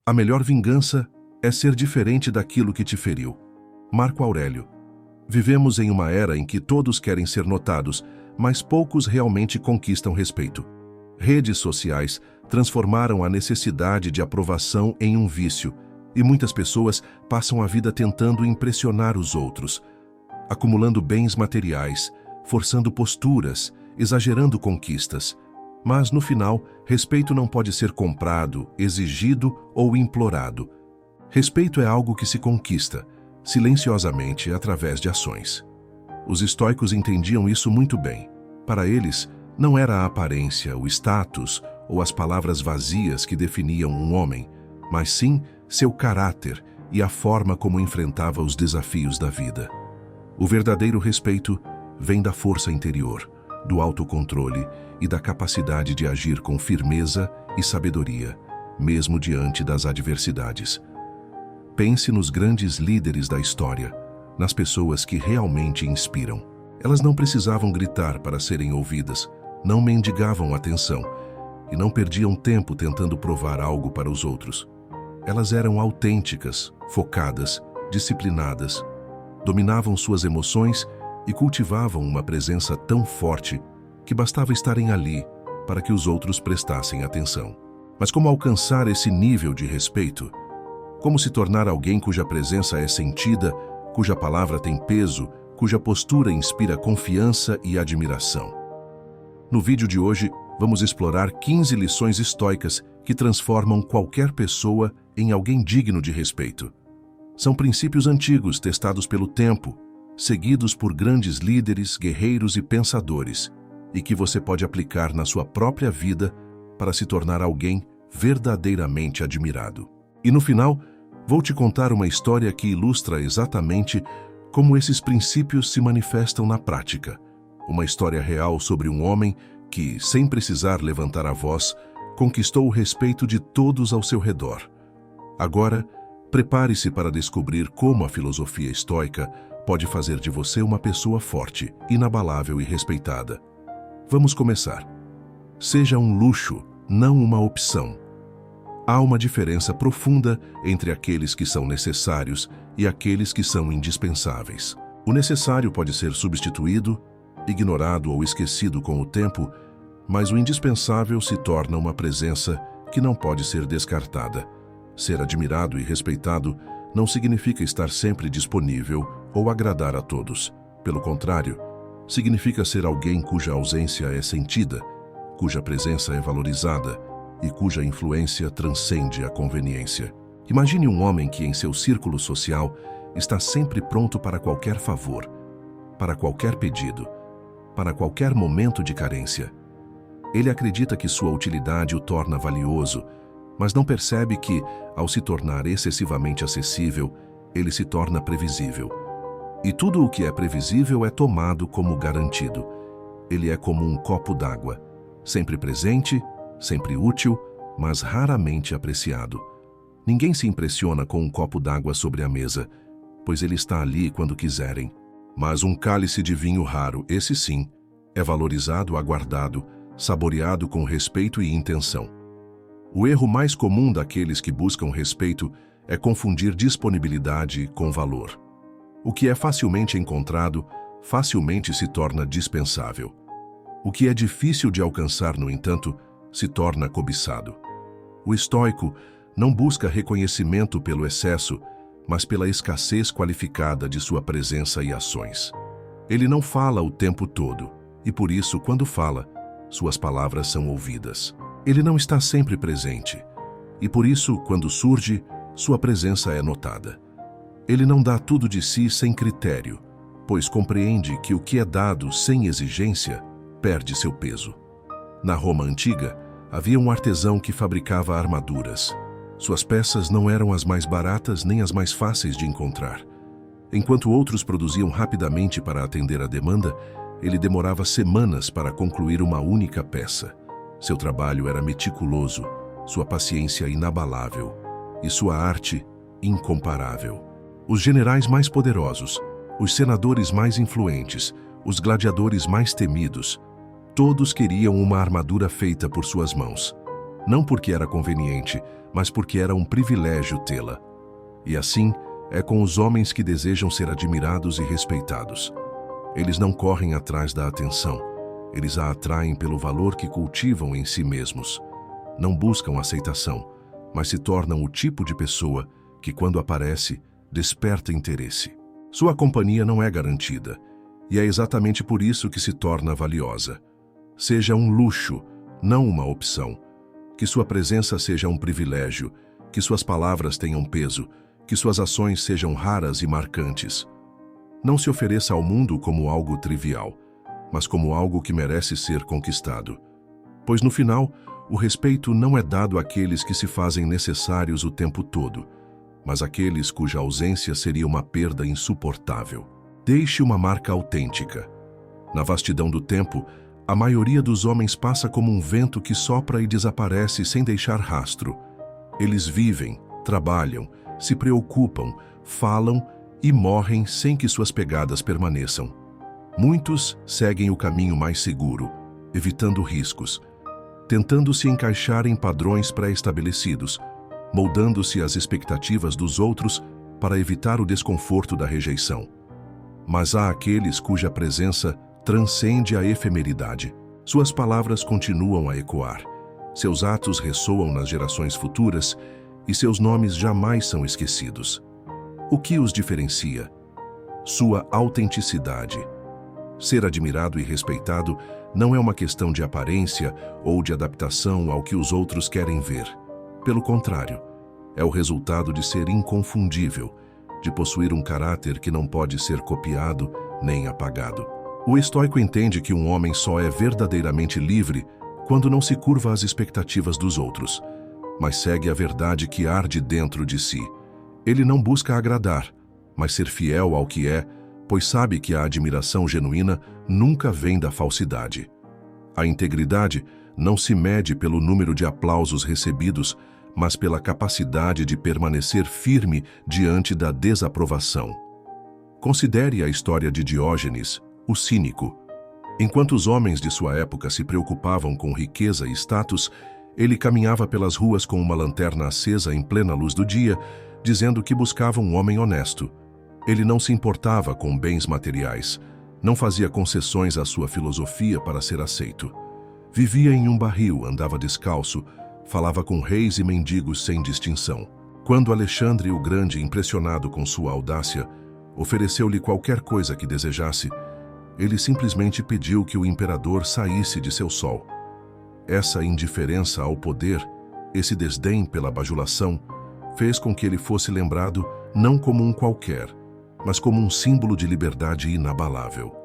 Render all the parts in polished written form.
A melhor vingança é ser diferente daquilo que te feriu. Marco Aurélio. Vivemos em uma era em que todos querem ser notados, mas poucos realmente conquistam respeito. Redes sociais transformaram a necessidade de aprovação em um vício, e muitas pessoas passam a vida tentando impressionar os outros, acumulando bens materiais, forçando posturas, exagerando conquistas. Mas, no final, respeito não pode ser comprado, exigido ou implorado. Respeito é algo que se conquista, silenciosamente, através de ações. Os estoicos entendiam isso muito bem. Para eles, não era a aparência, o status ou as palavras vazias que definiam um homem, mas sim seu caráter e a forma como enfrentava os desafios da vida. O verdadeiro respeito vem da força interior, do autocontrole e da capacidade de agir com firmeza e sabedoria, mesmo diante das adversidades. Pense nos grandes líderes da história, nas pessoas que realmente inspiram. Elas não precisavam gritar para serem ouvidas, não mendigavam atenção e não perdiam tempo tentando provar algo para os outros. Elas eram autênticas, focadas, disciplinadas, dominavam suas emoções e cultivavam uma presença tão forte que bastava estarem ali para que os outros prestassem atenção. Mas como alcançar esse nível de respeito? Como se tornar alguém cuja presença é sentida, cuja palavra tem peso, cuja postura inspira confiança e admiração? No vídeo de hoje, vamos explorar 15 lições estoicas que transformam qualquer pessoa em alguém digno de respeito. São princípios antigos testados pelo tempo, seguidos por grandes líderes, guerreiros e pensadores, e que você pode aplicar na sua própria vida para se tornar alguém verdadeiramente admirado. E no final, vou te contar uma história que ilustra exatamente como esses princípios se manifestam na prática. Uma história real sobre um homem que, sem precisar levantar a voz, conquistou o respeito de todos ao seu redor. Agora, prepare-se para descobrir como a filosofia estoica pode fazer de você uma pessoa forte, inabalável e respeitada. Vamos começar. Seja um luxo, não uma opção. Há uma diferença profunda entre aqueles que são necessários e aqueles que são indispensáveis. O necessário pode ser substituído, ignorado ou esquecido com o tempo, mas o indispensável se torna uma presença que não pode ser descartada. Ser admirado e respeitado não significa estar sempre disponível ou agradar a todos. Pelo contrário, significa ser alguém cuja ausência é sentida, cuja presença é valorizada e cuja influência transcende a conveniência. Imagine um homem que, em seu círculo social, está sempre pronto para qualquer favor, para qualquer pedido, para qualquer momento de carência. Ele acredita que sua utilidade o torna valioso, mas não percebe que, ao se tornar excessivamente acessível, ele se torna previsível. E tudo o que é previsível é tomado como garantido. Ele é como um copo d'água, sempre presente, sempre útil, mas raramente apreciado. Ninguém se impressiona com um copo d'água sobre a mesa, pois ele está ali quando quiserem. Mas um cálice de vinho raro, esse sim, é valorizado, aguardado, saboreado com respeito e intenção. O erro mais comum daqueles que buscam respeito é confundir disponibilidade com valor. O que é facilmente encontrado, facilmente se torna dispensável. O que é difícil de alcançar, no entanto, se torna cobiçado. O estoico não busca reconhecimento pelo excesso, mas pela escassez qualificada de sua presença e ações. Ele não fala o tempo todo, e por isso, quando fala, suas palavras são ouvidas. Ele não está sempre presente, e por isso, quando surge, sua presença é notada. Ele não dá tudo de si sem critério, pois compreende que o que é dado sem exigência perde seu peso. Na Roma antiga, havia um artesão que fabricava armaduras. Suas peças não eram as mais baratas nem as mais fáceis de encontrar. Enquanto outros produziam rapidamente para atender à demanda, ele demorava semanas para concluir uma única peça. Seu trabalho era meticuloso, sua paciência inabalável e sua arte incomparável. Os generais mais poderosos, os senadores mais influentes, os gladiadores mais temidos, todos queriam uma armadura feita por suas mãos. não porque era conveniente, mas porque era um privilégio tê-la. E assim é com os homens que desejam ser admirados e respeitados. Eles não correm atrás da atenção, eles a atraem pelo valor que cultivam em si mesmos. Não buscam aceitação, mas se tornam o tipo de pessoa que, quando aparece, desperta interesse. Sua companhia não é garantida, e é exatamente por isso que se torna valiosa. Seja um luxo, não uma opção. Que sua presença seja um privilégio, que suas palavras tenham peso, que suas ações sejam raras e marcantes. Não se ofereça ao mundo como algo trivial, mas como algo que merece ser conquistado. Pois no final, o respeito não é dado àqueles que se fazem necessários o tempo todo, mas àqueles cuja ausência seria uma perda insuportável. Deixe uma marca autêntica. Na vastidão do tempo, a maioria dos homens passa como um vento que sopra e desaparece sem deixar rastro. Eles vivem, trabalham, se preocupam, falam e morrem sem que suas pegadas permaneçam. Muitos seguem o caminho mais seguro, evitando riscos, tentando se encaixar em padrões pré-estabelecidos, moldando-se às expectativas dos outros para evitar o desconforto da rejeição. Mas há aqueles cuja presença transcende a efemeridade. Suas palavras continuam a ecoar, seus atos ressoam nas gerações futuras e seus nomes jamais são esquecidos. O que os diferencia? Sua autenticidade. Ser admirado e respeitado não é uma questão de aparência ou de adaptação ao que os outros querem ver. Pelo contrário, é o resultado de ser inconfundível, de possuir um caráter que não pode ser copiado nem apagado. O estoico entende que um homem só é verdadeiramente livre quando não se curva às expectativas dos outros, mas segue a verdade que arde dentro de si. Ele não busca agradar, mas ser fiel ao que é, pois sabe que a admiração genuína nunca vem da falsidade. A integridade não se mede pelo número de aplausos recebidos, mas pela capacidade de permanecer firme diante da desaprovação. Considere a história de Diógenes, o cínico. Enquanto os homens de sua época se preocupavam com riqueza e status, ele caminhava pelas ruas com uma lanterna acesa em plena luz do dia, dizendo que buscava um homem honesto. Ele não se importava com bens materiais, não fazia concessões à sua filosofia para ser aceito. Vivia em um barril, andava descalço, falava com reis e mendigos sem distinção. Quando Alexandre o Grande, impressionado com sua audácia, ofereceu-lhe qualquer coisa que desejasse, ele simplesmente pediu que o imperador saísse de seu sol. Essa indiferença ao poder, esse desdém pela bajulação, fez com que ele fosse lembrado não como um qualquer, mas como um símbolo de liberdade inabalável.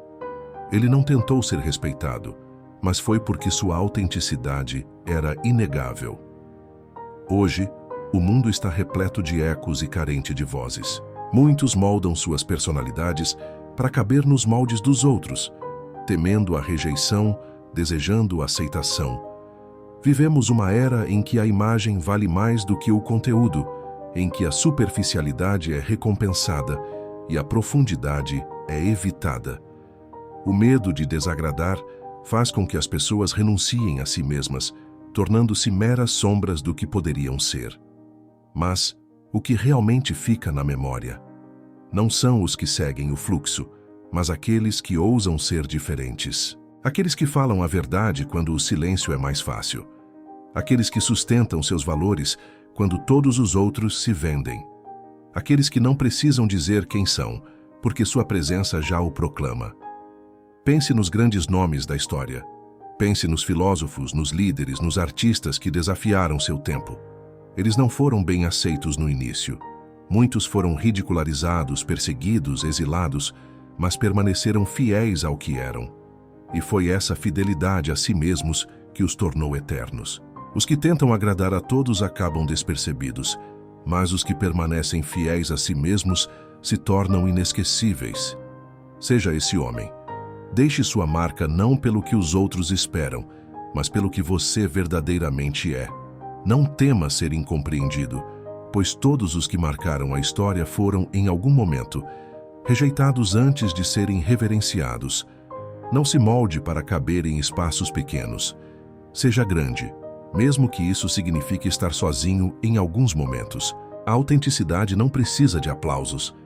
Ele não tentou ser respeitado, mas foi porque sua autenticidade era inegável. Hoje, o mundo está repleto de ecos e carente de vozes. Muitos moldam suas personalidades para caber nos moldes dos outros, temendo a rejeição, desejando a aceitação. Vivemos uma era em que a imagem vale mais do que o conteúdo, em que a superficialidade é recompensada e a profundidade é evitada. O medo de desagradar faz com que as pessoas renunciem a si mesmas, tornando-se meras sombras do que poderiam ser. Mas o que realmente fica na memória não são os que seguem o fluxo, mas aqueles que ousam ser diferentes. Aqueles que falam a verdade quando o silêncio é mais fácil. Aqueles que sustentam seus valores quando todos os outros se vendem. Aqueles que não precisam dizer quem são, porque sua presença já o proclama. Pense nos grandes nomes da história. Pense nos filósofos, nos líderes, nos artistas que desafiaram seu tempo. Eles não foram bem aceitos no início. Muitos foram ridicularizados, perseguidos, exilados, mas permaneceram fiéis ao que eram. E foi essa fidelidade a si mesmos que os tornou eternos. Os que tentam agradar a todos acabam despercebidos, mas os que permanecem fiéis a si mesmos se tornam inesquecíveis. Seja esse homem. Deixe sua marca não pelo que os outros esperam, mas pelo que você verdadeiramente é. Não tema ser incompreendido, pois todos os que marcaram a história foram, em algum momento, rejeitados antes de serem reverenciados. Não se molde para caber em espaços pequenos. Seja grande, mesmo que isso signifique estar sozinho em alguns momentos. A autenticidade não precisa de aplausos.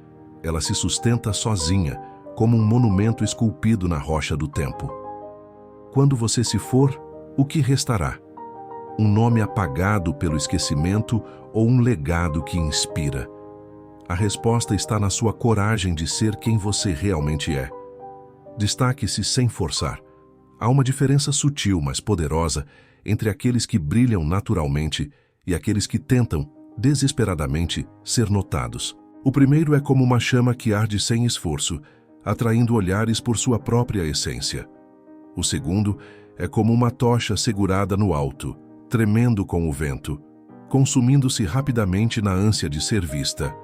Ela se sustenta sozinha, como um monumento esculpido na rocha do tempo. Quando você se for, o que restará? Um nome apagado pelo esquecimento ou um legado que inspira? A resposta está na sua coragem de ser quem você realmente é. Destaque-se sem forçar. Há uma diferença sutil, mas poderosa, entre aqueles que brilham naturalmente e aqueles que tentam, desesperadamente, ser notados. O primeiro é como uma chama que arde sem esforço, atraindo olhares por sua própria essência. O segundo é como uma tocha segurada no alto, tremendo com o vento, consumindo-se rapidamente na ânsia de ser vista.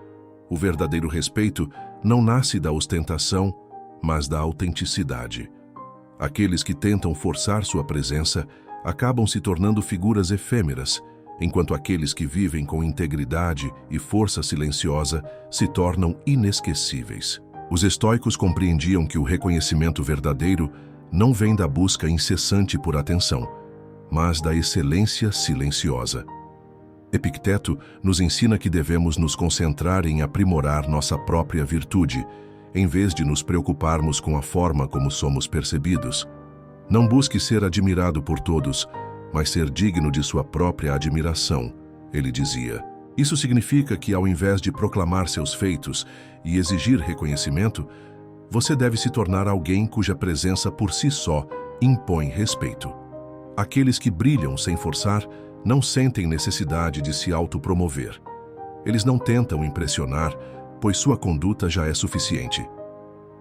O verdadeiro respeito não nasce da ostentação, mas da autenticidade. Aqueles que tentam forçar sua presença acabam se tornando figuras efêmeras, enquanto aqueles que vivem com integridade e força silenciosa se tornam inesquecíveis. Os estoicos compreendiam que o reconhecimento verdadeiro não vem da busca incessante por atenção, mas da excelência silenciosa. Epicteto nos ensina que devemos nos concentrar em aprimorar nossa própria virtude, em vez de nos preocuparmos com a forma como somos percebidos. Não busque ser admirado por todos, mas ser digno de sua própria admiração, ele dizia. Isso significa que, ao invés de proclamar seus feitos e exigir reconhecimento, você deve se tornar alguém cuja presença por si só impõe respeito. Aqueles que brilham sem forçar não sentem necessidade de se autopromover. Eles não tentam impressionar, pois sua conduta já é suficiente.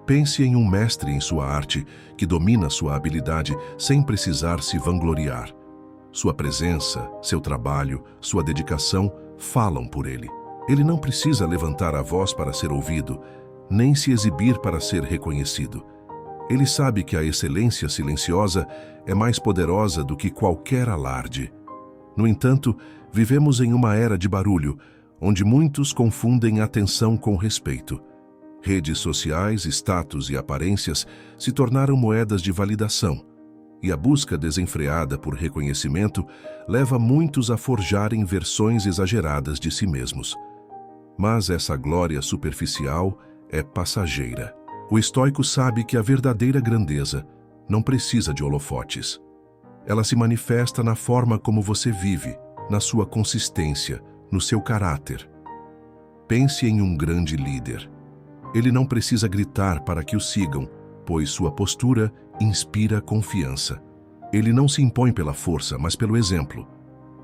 Pense em um mestre em sua arte que domina sua habilidade sem precisar se vangloriar. Sua presença, seu trabalho, sua dedicação falam por ele. Ele não precisa levantar a voz para ser ouvido, nem se exibir para ser reconhecido. Ele sabe que a excelência silenciosa é mais poderosa do que qualquer alarde. No entanto, vivemos em uma era de barulho, onde muitos confundem atenção com respeito. Redes sociais, status e aparências se tornaram moedas de validação, e a busca desenfreada por reconhecimento leva muitos a forjarem versões exageradas de si mesmos. Mas essa glória superficial é passageira. O estoico sabe que a verdadeira grandeza não precisa de holofotes. Ela se manifesta na forma como você vive, na sua consistência, no seu caráter. Pense em um grande líder. Ele não precisa gritar para que o sigam, pois sua postura inspira confiança. Ele não se impõe pela força, mas pelo exemplo.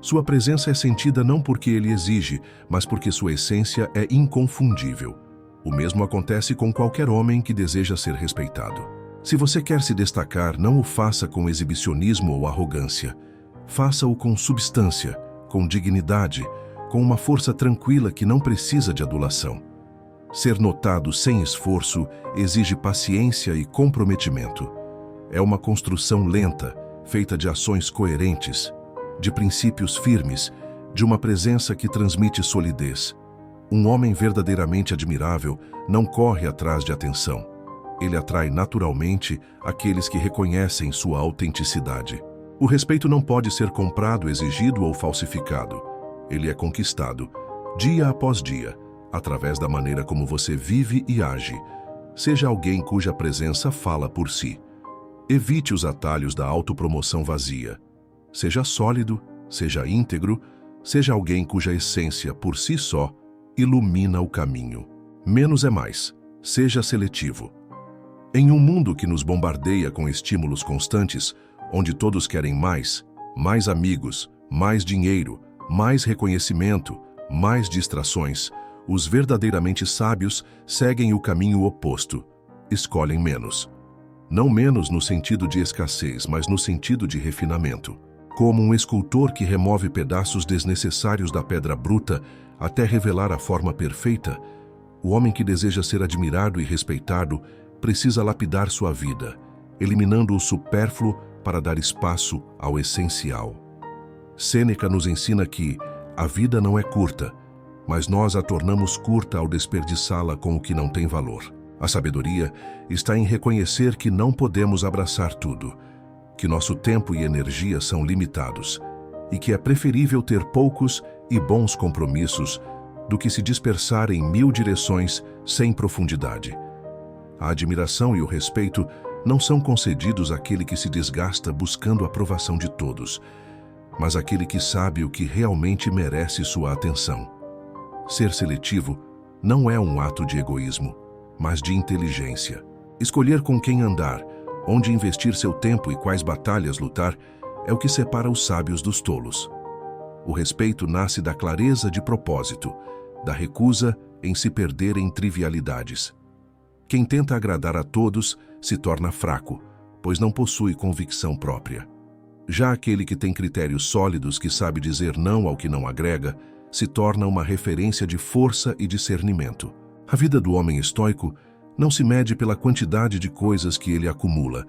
Sua presença é sentida não porque ele exige, mas porque sua essência é inconfundível. O mesmo acontece com qualquer homem que deseja ser respeitado. Se você quer se destacar, não o faça com exibicionismo ou arrogância. Faça-o com substância, com dignidade, com uma força tranquila que não precisa de adulação. Ser notado sem esforço exige paciência e comprometimento. É uma construção lenta, feita de ações coerentes, de princípios firmes, de uma presença que transmite solidez. Um homem verdadeiramente admirável não corre atrás de atenção. Ele atrai naturalmente aqueles que reconhecem sua autenticidade. O respeito não pode ser comprado, exigido ou falsificado. Ele é conquistado, dia após dia, através da maneira como você vive e age. Seja alguém cuja presença fala por si. Evite os atalhos da autopromoção vazia. Seja sólido, seja íntegro, seja alguém cuja essência, por si só, ilumina o caminho. Menos é mais. Seja seletivo. Em um mundo que nos bombardeia com estímulos constantes, onde todos querem mais amigos, mais dinheiro, mais reconhecimento, mais distrações, os verdadeiramente sábios seguem o caminho oposto. Escolhem menos. Não menos no sentido de escassez, mas no sentido de refinamento. Como um escultor que remove pedaços desnecessários da pedra bruta até revelar a forma perfeita, o homem que deseja ser admirado e respeitado precisa lapidar sua vida, eliminando o supérfluo para dar espaço ao essencial. Sêneca nos ensina que a vida não é curta, mas nós a tornamos curta ao desperdiçá-la com o que não tem valor. A sabedoria está em reconhecer que não podemos abraçar tudo, que nosso tempo e energia são limitados, e que é preferível ter poucos e bons compromissos do que se dispersar em 1000 direções sem profundidade. A admiração e o respeito não são concedidos àquele que se desgasta buscando a aprovação de todos, mas àquele que sabe o que realmente merece sua atenção. Ser seletivo não é um ato de egoísmo, mas de inteligência. Escolher com quem andar, onde investir seu tempo e quais batalhas lutar é o que separa os sábios dos tolos. O respeito nasce da clareza de propósito, da recusa em se perder em trivialidades. Quem tenta agradar a todos se torna fraco, pois não possui convicção própria. Já aquele que tem critérios sólidos, que sabe dizer não ao que não agrega, se torna uma referência de força e discernimento. A vida do homem estoico não se mede pela quantidade de coisas que ele acumula,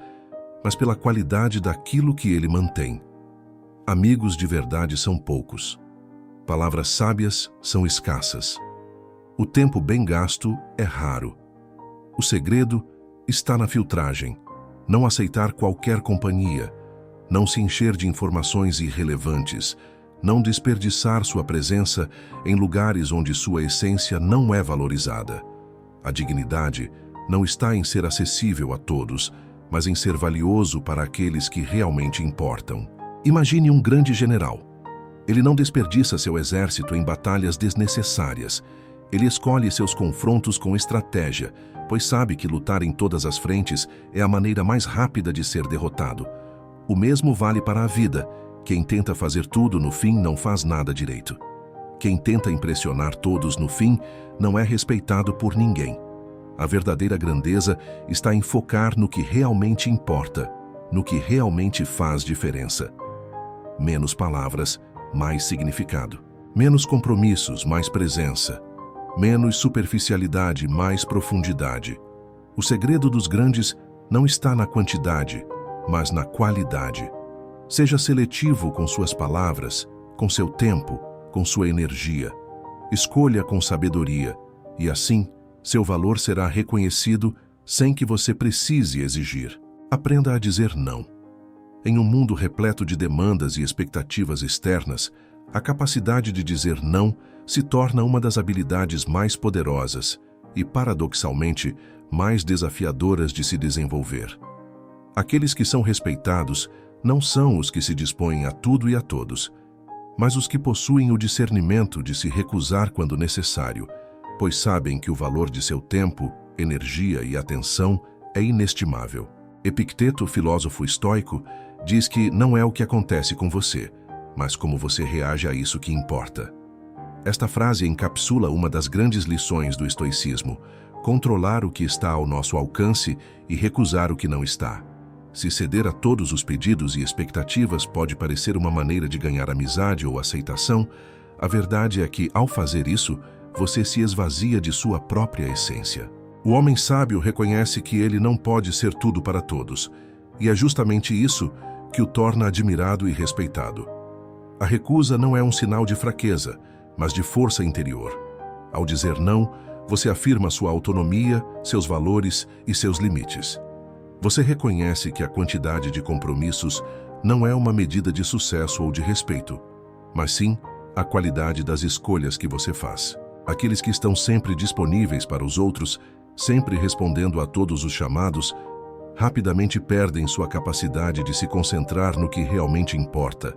mas pela qualidade daquilo que ele mantém. Amigos de verdade são poucos. Palavras sábias são escassas. O tempo bem gasto é raro. O segredo está na filtragem, não aceitar qualquer companhia, não se encher de informações irrelevantes, não desperdiçar sua presença em lugares onde sua essência não é valorizada. A dignidade não está em ser acessível a todos, mas em ser valioso para aqueles que realmente importam. Imagine um grande general. Ele não desperdiça seu exército em batalhas desnecessárias. Ele escolhe seus confrontos com estratégia, pois sabe que lutar em todas as frentes é a maneira mais rápida de ser derrotado. O mesmo vale para a vida. Quem tenta fazer tudo no fim não faz nada direito. Quem tenta impressionar todos no fim não é respeitado por ninguém. A verdadeira grandeza está em focar no que realmente importa, no que realmente faz diferença. Menos palavras, mais significado. Menos compromissos, mais presença. Menos superficialidade, mais profundidade. O segredo dos grandes não está na quantidade, mas na qualidade. Seja seletivo com suas palavras, com seu tempo, com sua energia. Escolha com sabedoria, e assim, seu valor será reconhecido sem que você precise exigir. Aprenda a dizer não. Em um mundo repleto de demandas e expectativas externas, a capacidade de dizer não se torna uma das habilidades mais poderosas e, paradoxalmente, mais desafiadoras de se desenvolver. Aqueles que são respeitados não são os que se dispõem a tudo e a todos, mas os que possuem o discernimento de se recusar quando necessário, pois sabem que o valor de seu tempo, energia e atenção é inestimável. Epicteto, filósofo estoico, diz que não é o que acontece com você, mas como você reage a isso que importa. Esta frase encapsula uma das grandes lições do estoicismo: controlar o que está ao nosso alcance e recusar o que não está. Se ceder a todos os pedidos e expectativas pode parecer uma maneira de ganhar amizade ou aceitação, a verdade é que, ao fazer isso, você se esvazia de sua própria essência. O homem sábio reconhece que ele não pode ser tudo para todos, e é justamente isso que o torna admirado e respeitado. A recusa não é um sinal de fraqueza, mas de força interior. Ao dizer não, você afirma sua autonomia, seus valores e seus limites. Você reconhece que a quantidade de compromissos não é uma medida de sucesso ou de respeito, mas sim a qualidade das escolhas que você faz. Aqueles que estão sempre disponíveis para os outros, sempre respondendo a todos os chamados, rapidamente perdem sua capacidade de se concentrar no que realmente importa.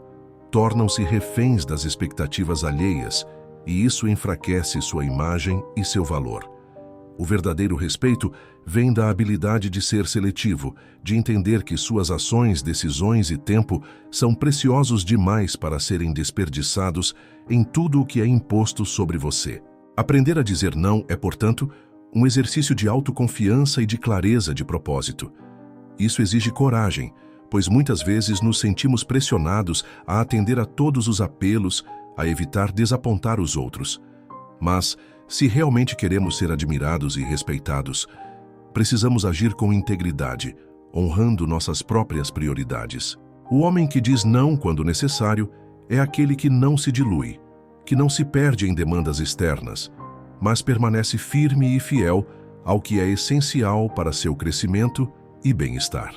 Tornam-se reféns das expectativas alheias, e isso enfraquece sua imagem e seu valor. O verdadeiro respeito vem da habilidade de ser seletivo, de entender que suas ações, decisões e tempo são preciosos demais para serem desperdiçados em tudo o que é imposto sobre você. Aprender a dizer não é, portanto, um exercício de autoconfiança e de clareza de propósito. Isso exige coragem, pois muitas vezes nos sentimos pressionados a atender a todos os apelos, a evitar desapontar os outros. Mas, se realmente queremos ser admirados e respeitados, precisamos agir com integridade, honrando nossas próprias prioridades. O homem que diz não quando necessário é aquele que não se dilui, que não se perde em demandas externas, mas permanece firme e fiel ao que é essencial para seu crescimento e bem-estar.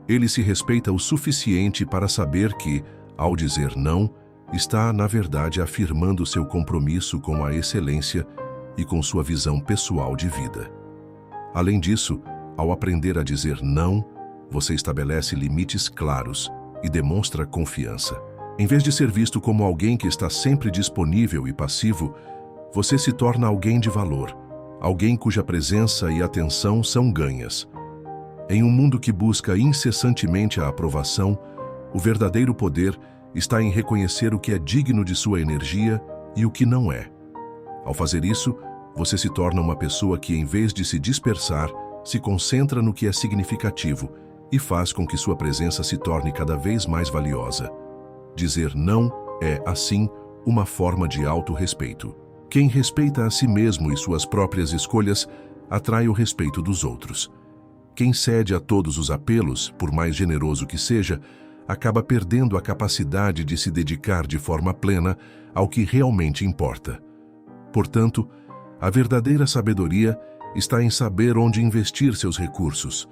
Ele se respeita o suficiente para saber que, Ao dizer não, está, na verdade, afirmando seu compromisso com a excelência e com sua visão pessoal de vida. Além disso, ao aprender a dizer não, você estabelece limites claros e demonstra confiança. Em vez de ser visto como alguém que está sempre disponível e passivo, você se torna alguém de valor, alguém cuja presença e atenção são ganhas. Em um mundo que busca incessantemente a aprovação, o verdadeiro poder está em reconhecer o que é digno de sua energia e o que não é. Ao fazer isso, você se torna uma pessoa que, em vez de se dispersar, se concentra no que é significativo e faz com que sua presença se torne cada vez mais valiosa. Dizer não é, assim, uma forma de autorrespeito. Quem respeita a si mesmo e suas próprias escolhas atrai o respeito dos outros. Quem cede a todos os apelos, por mais generoso que seja, acaba perdendo a capacidade de se dedicar de forma plena ao que realmente importa. Portanto, a verdadeira sabedoria está em saber onde investir seus recursos,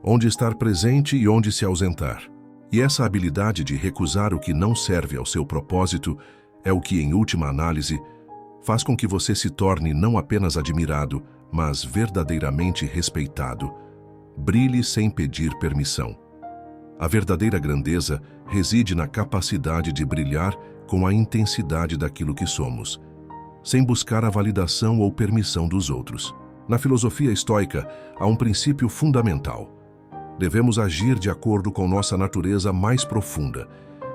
onde estar presente e onde se ausentar. E essa habilidade de recusar o que não serve ao seu propósito é o que, em última análise, faz com que você se torne não apenas admirado, mas verdadeiramente respeitado. Brilhe sem pedir permissão. A verdadeira grandeza reside na capacidade de brilhar com a intensidade daquilo que somos, sem buscar a validação ou permissão dos outros. Na filosofia estoica, há um princípio fundamental. Devemos agir de acordo com nossa natureza mais profunda,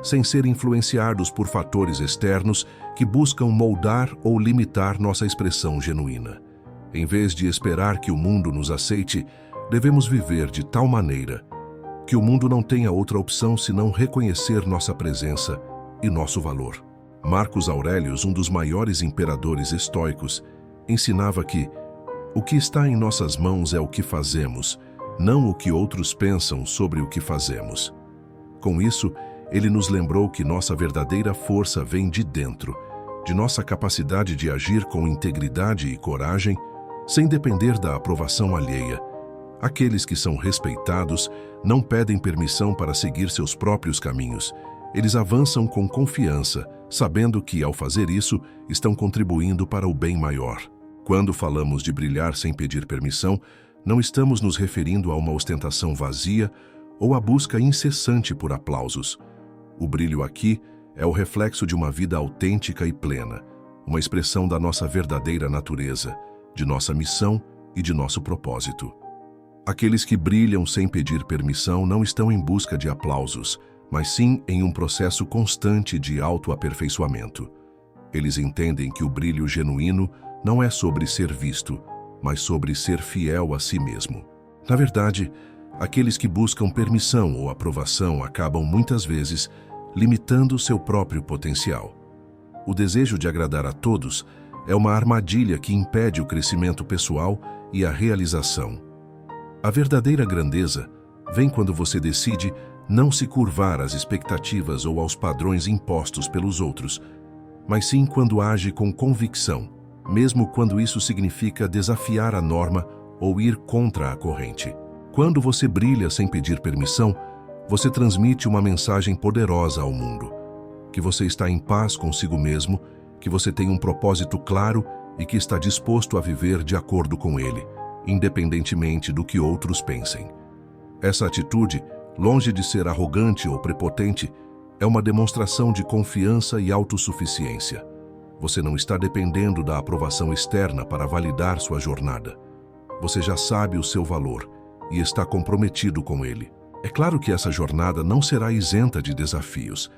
sem ser influenciados por fatores externos que buscam moldar ou limitar nossa expressão genuína. Em vez de esperar que o mundo nos aceite, devemos viver de tal maneira que o mundo não tenha outra opção senão reconhecer nossa presença e nosso valor. Marcos Aurelius, um dos maiores imperadores estoicos, ensinava que o que está em nossas mãos é o que fazemos, não o que outros pensam sobre o que fazemos. Com isso, ele nos lembrou que nossa verdadeira força vem de dentro, de nossa capacidade de agir com integridade e coragem, sem depender da aprovação alheia. Aqueles que são respeitados não pedem permissão para seguir seus próprios caminhos. Eles avançam com confiança, sabendo que, ao fazer isso, estão contribuindo para o bem maior. Quando falamos de brilhar sem pedir permissão, não estamos nos referindo a uma ostentação vazia ou a busca incessante por aplausos. O brilho aqui é o reflexo de uma vida autêntica e plena, uma expressão da nossa verdadeira natureza, de nossa missão e de nosso propósito. Aqueles que brilham sem pedir permissão não estão em busca de aplausos, mas sim em um processo constante de autoaperfeiçoamento. Eles entendem que o brilho genuíno não é sobre ser visto, mas sobre ser fiel a si mesmo. Na verdade, aqueles que buscam permissão ou aprovação acabam muitas vezes limitando seu próprio potencial. O desejo de agradar a todos é uma armadilha que impede o crescimento pessoal e a realização. A verdadeira grandeza vem quando você decide não se curvar às expectativas ou aos padrões impostos pelos outros, mas sim quando age com convicção, mesmo quando isso significa desafiar a norma ou ir contra a corrente. Quando você brilha sem pedir permissão, você transmite uma mensagem poderosa ao mundo, que você está em paz consigo mesmo, que você tem um propósito claro e que está disposto a viver de acordo com ele, independentemente do que outros pensem. Essa atitude, longe de ser arrogante ou prepotente, é uma demonstração de confiança e autossuficiência. Você não está dependendo da aprovação externa para validar sua jornada. Você já sabe o seu valor e está comprometido com ele. É claro que essa jornada não será isenta de desafios.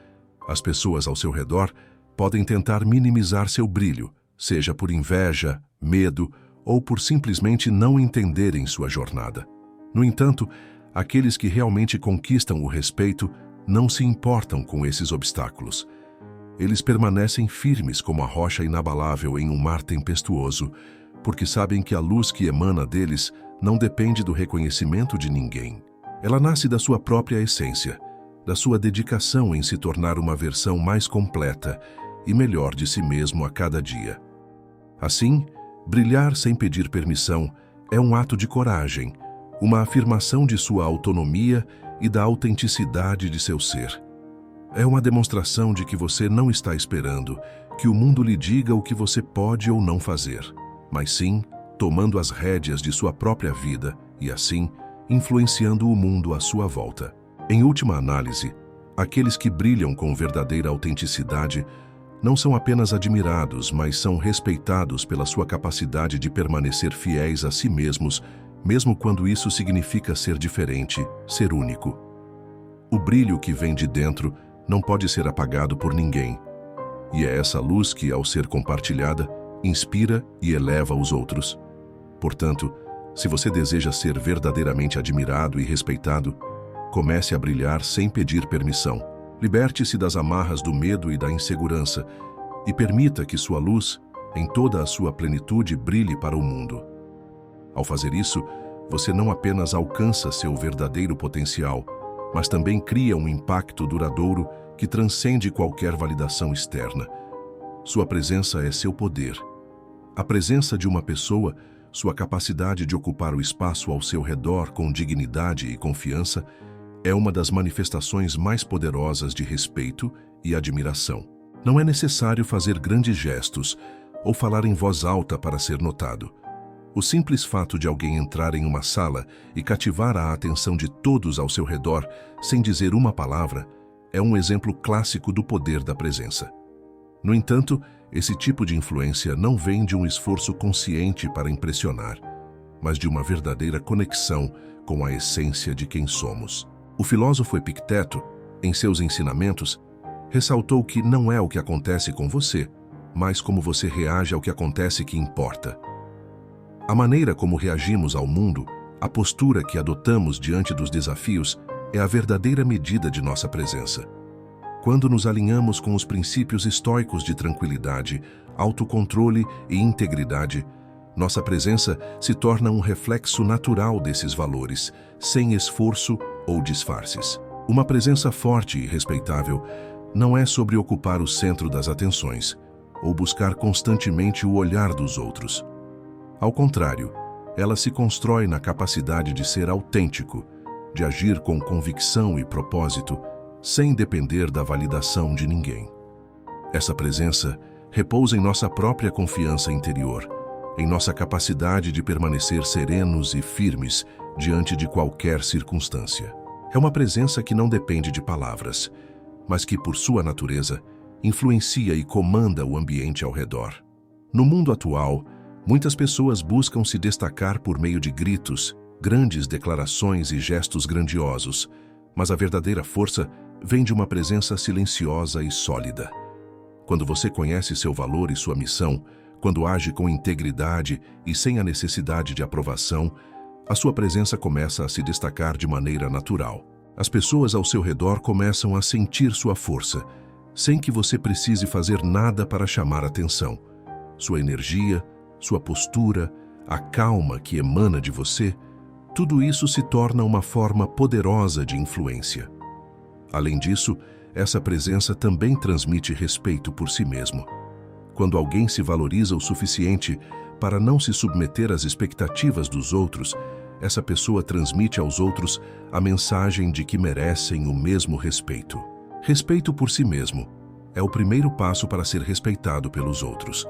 As pessoas ao seu redor podem tentar minimizar seu brilho, seja por inveja, medo ou por simplesmente não entenderem sua jornada. No entanto, aqueles que realmente conquistam o respeito não se importam com esses obstáculos. Eles permanecem firmes como a rocha inabalável em um mar tempestuoso, porque sabem que a luz que emana deles não depende do reconhecimento de ninguém. Ela nasce da sua própria essência, da sua dedicação em se tornar uma versão mais completa e melhor de si mesmo a cada dia. Assim, brilhar sem pedir permissão é um ato de coragem, uma afirmação de sua autonomia e da autenticidade de seu ser. É uma demonstração de que você não está esperando que o mundo lhe diga o que você pode ou não fazer, mas sim tomando as rédeas de sua própria vida e, assim, influenciando o mundo à sua volta. Em última análise, aqueles que brilham com verdadeira autenticidade não são apenas admirados, mas são respeitados pela sua capacidade de permanecer fiéis a si mesmos, mesmo quando isso significa ser diferente, ser único. O brilho que vem de dentro não pode ser apagado por ninguém. E é essa luz que, ao ser compartilhada, inspira e eleva os outros. Portanto, se você deseja ser verdadeiramente admirado e respeitado, comece a brilhar sem pedir permissão. Liberte-se das amarras do medo e da insegurança e permita que sua luz, em toda a sua plenitude, brilhe para o mundo. Ao fazer isso, você não apenas alcança seu verdadeiro potencial, mas também cria um impacto duradouro que transcende qualquer validação externa. Sua presença é seu poder. A presença de uma pessoa, sua capacidade de ocupar o espaço ao seu redor com dignidade e confiança, é uma das manifestações mais poderosas de respeito e admiração. Não é necessário fazer grandes gestos ou falar em voz alta para ser notado. O simples fato de alguém entrar em uma sala e cativar a atenção de todos ao seu redor sem dizer uma palavra é um exemplo clássico do poder da presença. No entanto, esse tipo de influência não vem de um esforço consciente para impressionar, mas de uma verdadeira conexão com a essência de quem somos. O filósofo Epicteto, em seus ensinamentos, ressaltou que não é o que acontece com você, mas como você reage ao que acontece que importa. A maneira como reagimos ao mundo, a postura que adotamos diante dos desafios, é a verdadeira medida de nossa presença. Quando nos alinhamos com os princípios estoicos de tranquilidade, autocontrole e integridade, nossa presença se torna um reflexo natural desses valores, sem esforço ou disfarces. Uma presença forte e respeitável não é sobre ocupar o centro das atenções ou buscar constantemente o olhar dos outros. Ao contrário, ela se constrói na capacidade de ser autêntico, de agir com convicção e propósito, sem depender da validação de ninguém. Essa presença repousa em nossa própria confiança interior, em nossa capacidade de permanecer serenos e firmes diante de qualquer circunstância. É uma presença que não depende de palavras, mas que, por sua natureza, influencia e comanda o ambiente ao redor. No mundo atual, muitas pessoas buscam se destacar por meio de gritos, grandes declarações e gestos grandiosos, mas a verdadeira força vem de uma presença silenciosa e sólida. Quando você conhece seu valor e sua missão, quando age com integridade e sem a necessidade de aprovação, a sua presença começa a se destacar de maneira natural. As pessoas ao seu redor começam a sentir sua força, sem que você precise fazer nada para chamar atenção. Sua energia, sua postura, a calma que emana de você, tudo isso se torna uma forma poderosa de influência. Além disso, essa presença também transmite respeito por si mesmo. Quando alguém se valoriza o suficiente para não se submeter às expectativas dos outros, essa pessoa transmite aos outros a mensagem de que merecem o mesmo respeito. Respeito por si mesmo é o primeiro passo para ser respeitado pelos outros.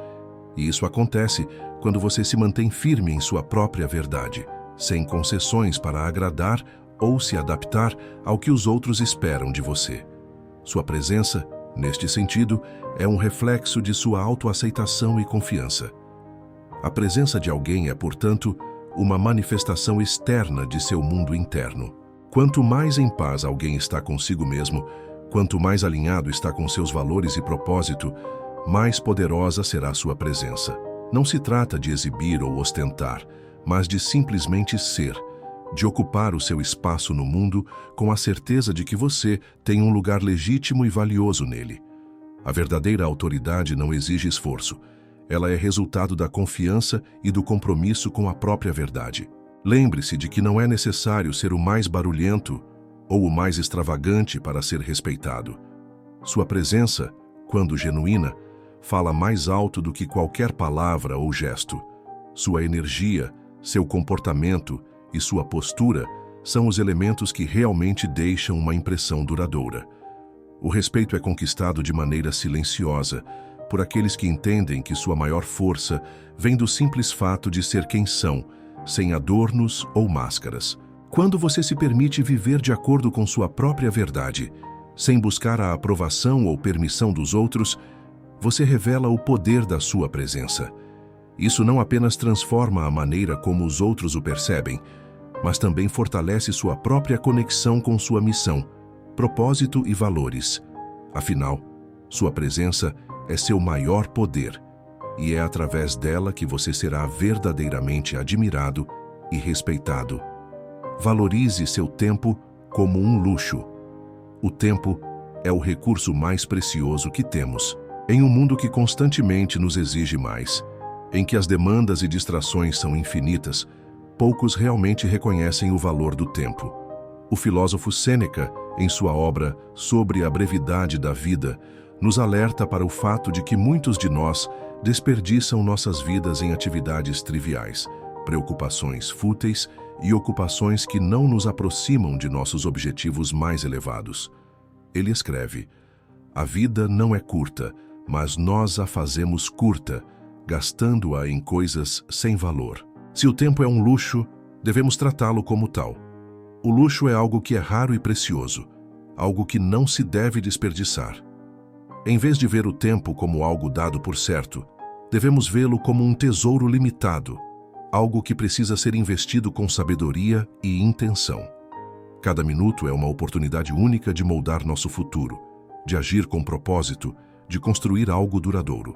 E isso acontece quando você se mantém firme em sua própria verdade, sem concessões para agradar ou se adaptar ao que os outros esperam de você. Sua presença, neste sentido, é um reflexo de sua autoaceitação e confiança. A presença de alguém é, portanto, uma manifestação externa de seu mundo interno. Quanto mais em paz alguém está consigo mesmo, quanto mais alinhado está com seus valores e propósito, mais poderosa será sua presença. Não se trata de exibir ou ostentar, mas de simplesmente ser, de ocupar o seu espaço no mundo com a certeza de que você tem um lugar legítimo e valioso nele. A verdadeira autoridade não exige esforço. Ela é resultado da confiança e do compromisso com a própria verdade. Lembre-se de que não é necessário ser o mais barulhento ou o mais extravagante para ser respeitado. Sua presença, quando genuína, fala mais alto do que qualquer palavra ou gesto. Sua energia, seu comportamento e sua postura são os elementos que realmente deixam uma impressão duradoura. O respeito é conquistado de maneira silenciosa por aqueles que entendem que sua maior força vem do simples fato de ser quem são, sem adornos ou máscaras. Quando você se permite viver de acordo com sua própria verdade, sem buscar a aprovação ou permissão dos outros, você revela o poder da sua presença. Isso não apenas transforma a maneira como os outros o percebem, mas também fortalece sua própria conexão com sua missão, propósito e valores. Afinal, sua presença é seu maior poder, e é através dela que você será verdadeiramente admirado e respeitado. Valorize seu tempo como um luxo. O tempo é o recurso mais precioso que temos. Em um mundo que constantemente nos exige mais, em que as demandas e distrações são infinitas, poucos realmente reconhecem o valor do tempo. O filósofo Sêneca, em sua obra Sobre a Brevidade da Vida, nos alerta para o fato de que muitos de nós desperdiçam nossas vidas em atividades triviais, preocupações fúteis e ocupações que não nos aproximam de nossos objetivos mais elevados. Ele escreve: "A vida não é curta, mas nós a fazemos curta, gastando-a em coisas sem valor." Se o tempo é um luxo, devemos tratá-lo como tal. O luxo é algo que é raro e precioso, algo que não se deve desperdiçar. Em vez de ver o tempo como algo dado por certo, devemos vê-lo como um tesouro limitado, algo que precisa ser investido com sabedoria e intenção. Cada minuto é uma oportunidade única de moldar nosso futuro, de agir com propósito, de construir algo duradouro.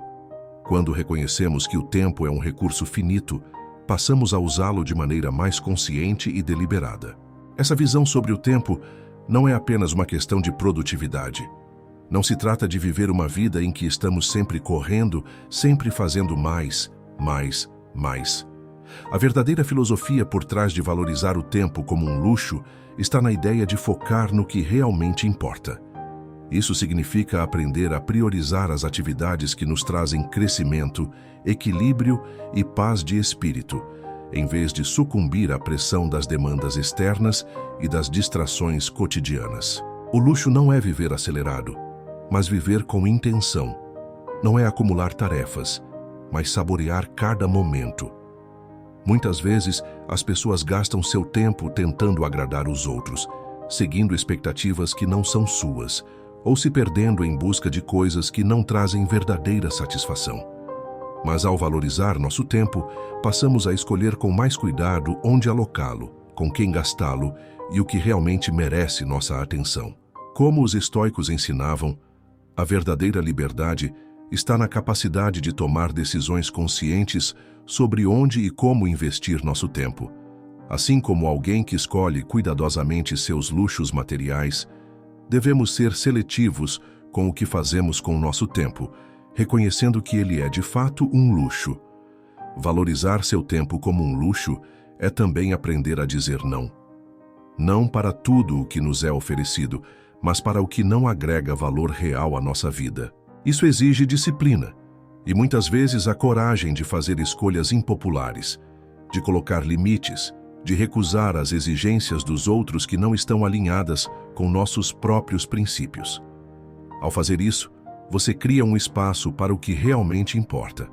Quando reconhecemos que o tempo é um recurso finito, passamos a usá-lo de maneira mais consciente e deliberada. Essa visão sobre o tempo não é apenas uma questão de produtividade. Não se trata de viver uma vida em que estamos sempre correndo, sempre fazendo mais, mais, mais. A verdadeira filosofia por trás de valorizar o tempo como um luxo está na ideia de focar no que realmente importa. Isso significa aprender a priorizar as atividades que nos trazem crescimento, equilíbrio e paz de espírito, em vez de sucumbir à pressão das demandas externas e das distrações cotidianas. O luxo não é viver acelerado, mas viver com intenção. Não é acumular tarefas, mas saborear cada momento. Muitas vezes, as pessoas gastam seu tempo tentando agradar os outros, seguindo expectativas que não são suas, ou se perdendo em busca de coisas que não trazem verdadeira satisfação. Mas ao valorizar nosso tempo, passamos a escolher com mais cuidado onde alocá-lo, com quem gastá-lo e o que realmente merece nossa atenção. Como os estoicos ensinavam, a verdadeira liberdade está na capacidade de tomar decisões conscientes sobre onde e como investir nosso tempo. Assim como alguém que escolhe cuidadosamente seus luxos materiais, devemos ser seletivos com o que fazemos com nosso tempo, reconhecendo que ele é de fato um luxo. Valorizar seu tempo como um luxo é também aprender a dizer não. Não para tudo o que nos é oferecido, mas para o que não agrega valor real à nossa vida. Isso exige disciplina e muitas vezes a coragem de fazer escolhas impopulares, de colocar limites, de recusar as exigências dos outros que não estão alinhadas com nossos próprios princípios. Ao fazer isso, você cria um espaço para o que realmente importa.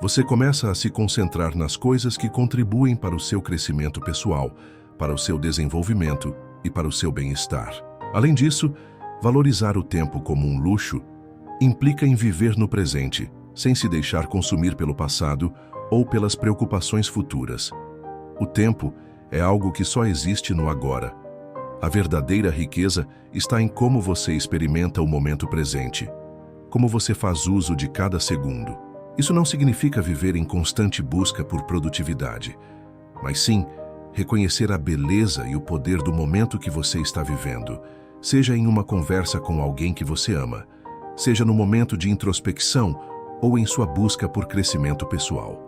Você começa a se concentrar nas coisas que contribuem para o seu crescimento pessoal, para o seu desenvolvimento e para o seu bem-estar. Além disso, valorizar o tempo como um luxo implica em viver no presente, sem se deixar consumir pelo passado ou pelas preocupações futuras. O tempo é algo que só existe no agora. A verdadeira riqueza está em como você experimenta o momento presente, como você faz uso de cada segundo. Isso não significa viver em constante busca por produtividade, mas sim reconhecer a beleza e o poder do momento que você está vivendo, seja em uma conversa com alguém que você ama, seja no momento de introspecção ou em sua busca por crescimento pessoal.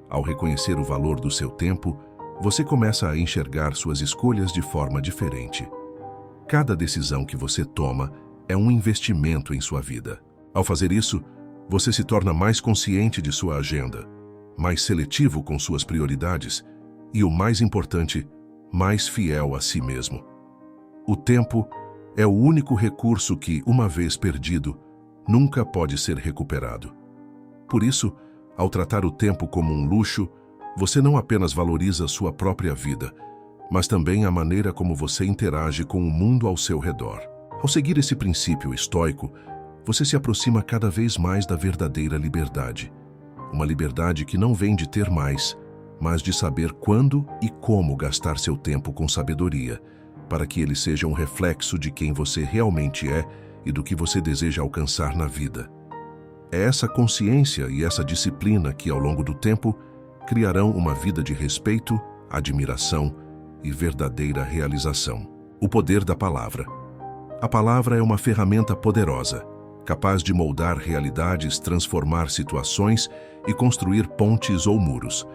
Ao reconhecer o valor do seu tempo, você começa a enxergar suas escolhas de forma diferente. Cada decisão que você toma é um investimento em sua vida. Ao fazer isso, você se torna mais consciente de sua agenda, mais seletivo com suas prioridades e, o mais importante, mais fiel a si mesmo. O tempo É o único recurso que, uma vez perdido, nunca pode ser recuperado. Por isso, ao tratar o tempo como um luxo, você não apenas valoriza sua própria vida, mas também a maneira como você interage com o mundo ao seu redor. Ao seguir esse princípio estoico, você se aproxima cada vez mais da verdadeira liberdade. Uma liberdade que não vem de ter mais, mas de saber quando e como gastar seu tempo com sabedoria, para que ele seja um reflexo de quem você realmente é e do que você deseja alcançar na vida. É essa consciência e essa disciplina que, ao longo do tempo, criarão uma vida de respeito, admiração e verdadeira realização. O poder da palavra. A palavra é uma ferramenta poderosa, capaz de moldar realidades, transformar situações e construir pontes ou muros.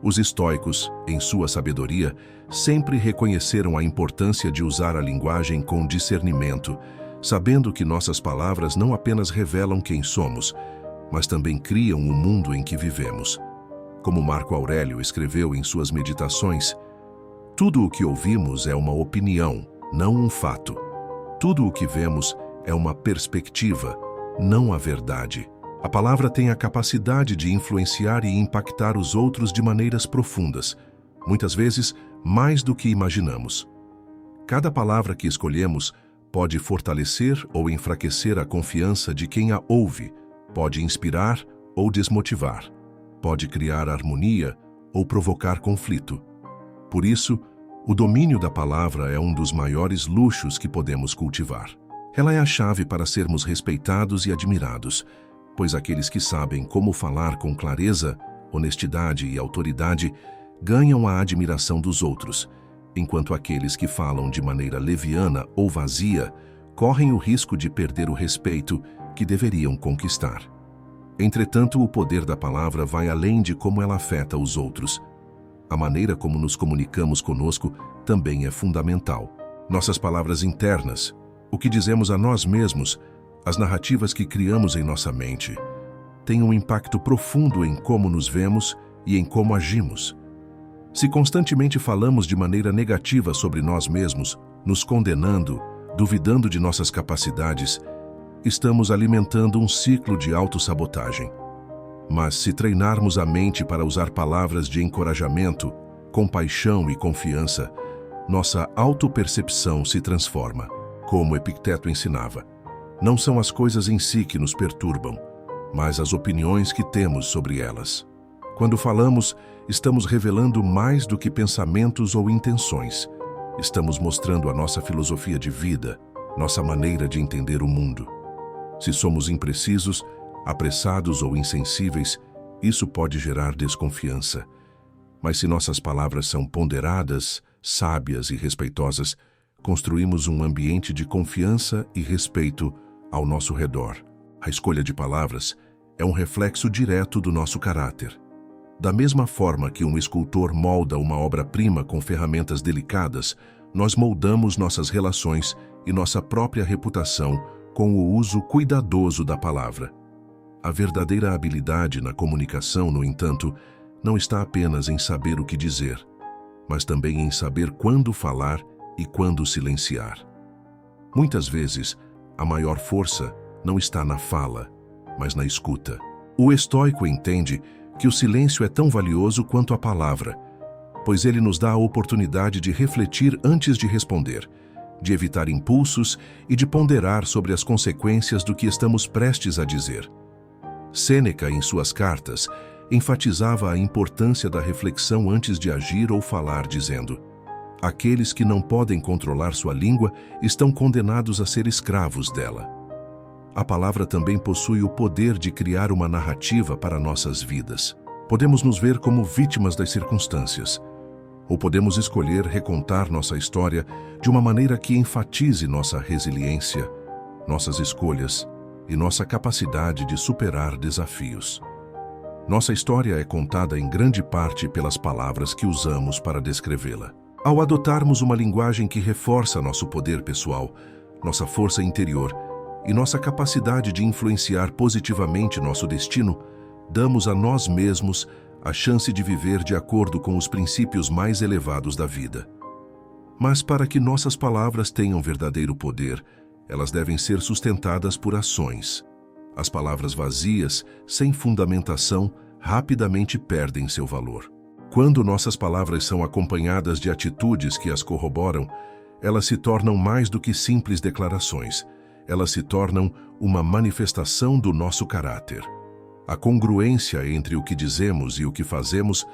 Os estoicos, em sua sabedoria, sempre reconheceram a importância de usar a linguagem com discernimento, sabendo que nossas palavras não apenas revelam quem somos, mas também criam o mundo em que vivemos. Como Marco Aurélio escreveu em suas meditações, tudo o que ouvimos é uma opinião, não um fato. Tudo o que vemos é uma perspectiva, não a verdade. A palavra tem a capacidade de influenciar e impactar os outros de maneiras profundas, muitas vezes mais do que imaginamos. Cada palavra que escolhemos pode fortalecer ou enfraquecer a confiança de quem a ouve, pode inspirar ou desmotivar, pode criar harmonia ou provocar conflito. Por isso, o domínio da palavra é um dos maiores luxos que podemos cultivar. Ela é a chave para sermos respeitados e admirados, pois aqueles que sabem como falar com clareza, honestidade e autoridade ganham a admiração dos outros, enquanto aqueles que falam de maneira leviana ou vazia correm o risco de perder o respeito que deveriam conquistar. Entretanto, o poder da palavra vai além de como ela afeta os outros. A maneira como nos comunicamos conosco também é fundamental. Nossas palavras internas, o que dizemos a nós mesmos, as narrativas que criamos em nossa mente, têm um impacto profundo em como nos vemos e em como agimos. Se constantemente falamos de maneira negativa sobre nós mesmos, nos condenando, duvidando de nossas capacidades, estamos alimentando um ciclo de autossabotagem. Mas se treinarmos a mente para usar palavras de encorajamento, compaixão e confiança, nossa autopercepção se transforma. Como Epicteto ensinava, não são as coisas em si que nos perturbam, mas as opiniões que temos sobre elas. Quando falamos, estamos revelando mais do que pensamentos ou intenções. Estamos mostrando a nossa filosofia de vida, nossa maneira de entender o mundo. Se somos imprecisos, apressados ou insensíveis, isso pode gerar desconfiança. Mas se nossas palavras são ponderadas, sábias e respeitosas, construímos um ambiente de confiança e respeito ao nosso redor. A escolha de palavras é um reflexo direto do nosso caráter. Da mesma forma que um escultor molda uma obra-prima com ferramentas delicadas, nós moldamos nossas relações e nossa própria reputação com o uso cuidadoso da palavra. A verdadeira habilidade na comunicação, no entanto, não está apenas em saber o que dizer, mas também em saber quando falar e quando silenciar. Muitas vezes, a maior força não está na fala, mas na escuta. O estoico entende que o silêncio é tão valioso quanto a palavra, pois ele nos dá a oportunidade de refletir antes de responder, de evitar impulsos e de ponderar sobre as consequências do que estamos prestes a dizer. Sêneca, em suas cartas, enfatizava a importância da reflexão antes de agir ou falar, dizendo: aqueles que não podem controlar sua língua estão condenados a ser escravos dela. A palavra também possui o poder de criar uma narrativa para nossas vidas. Podemos nos ver como vítimas das circunstâncias, ou podemos escolher recontar nossa história de uma maneira que enfatize nossa resiliência, nossas escolhas e nossa capacidade de superar desafios. Nossa história é contada em grande parte pelas palavras que usamos para descrevê-la. Ao adotarmos uma linguagem que reforça nosso poder pessoal, nossa força interior e nossa capacidade de influenciar positivamente nosso destino, damos a nós mesmos a chance de viver de acordo com os princípios mais elevados da vida. Mas para que nossas palavras tenham verdadeiro poder, elas devem ser sustentadas por ações. As palavras vazias, sem fundamentação, rapidamente perdem seu valor. Quando nossas palavras são acompanhadas de atitudes que as corroboram, elas se tornam mais do que simples declarações. Elas se tornam uma manifestação do nosso caráter. A congruência entre o que dizemos e o que fazemos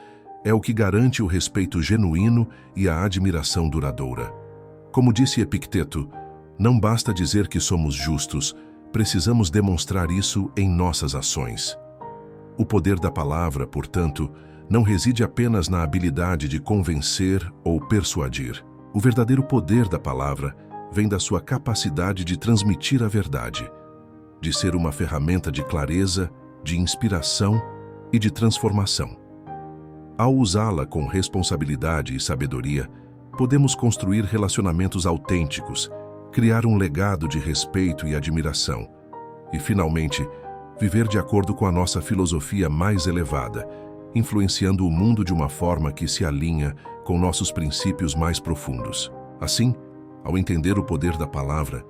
é o que garante o respeito genuíno e a admiração duradoura. Como disse Epicteto, não basta dizer que somos justos, precisamos demonstrar isso em nossas ações. O poder da palavra, portanto, não reside apenas na habilidade de convencer ou persuadir. O verdadeiro poder da palavra vem da sua capacidade de transmitir a verdade, de ser uma ferramenta de clareza, de inspiração e de transformação. Ao usá-la com responsabilidade e sabedoria, podemos construir relacionamentos autênticos, criar um legado de respeito e admiração e, finalmente, viver de acordo com a nossa filosofia mais elevada, influenciando o mundo de uma forma que se alinha com nossos princípios mais profundos. Assim, ao entender o poder da palavra,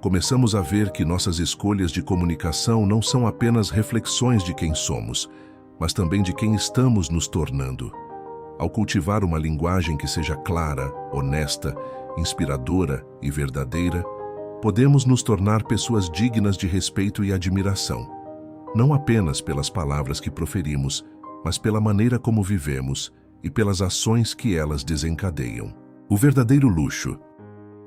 começamos a ver que nossas escolhas de comunicação não são apenas reflexões de quem somos, mas também de quem estamos nos tornando. Ao cultivar uma linguagem que seja clara, honesta, inspiradora e verdadeira, podemos nos tornar pessoas dignas de respeito e admiração, não apenas pelas palavras que proferimos, mas pela maneira como vivemos e pelas ações que elas desencadeiam. O verdadeiro luxo.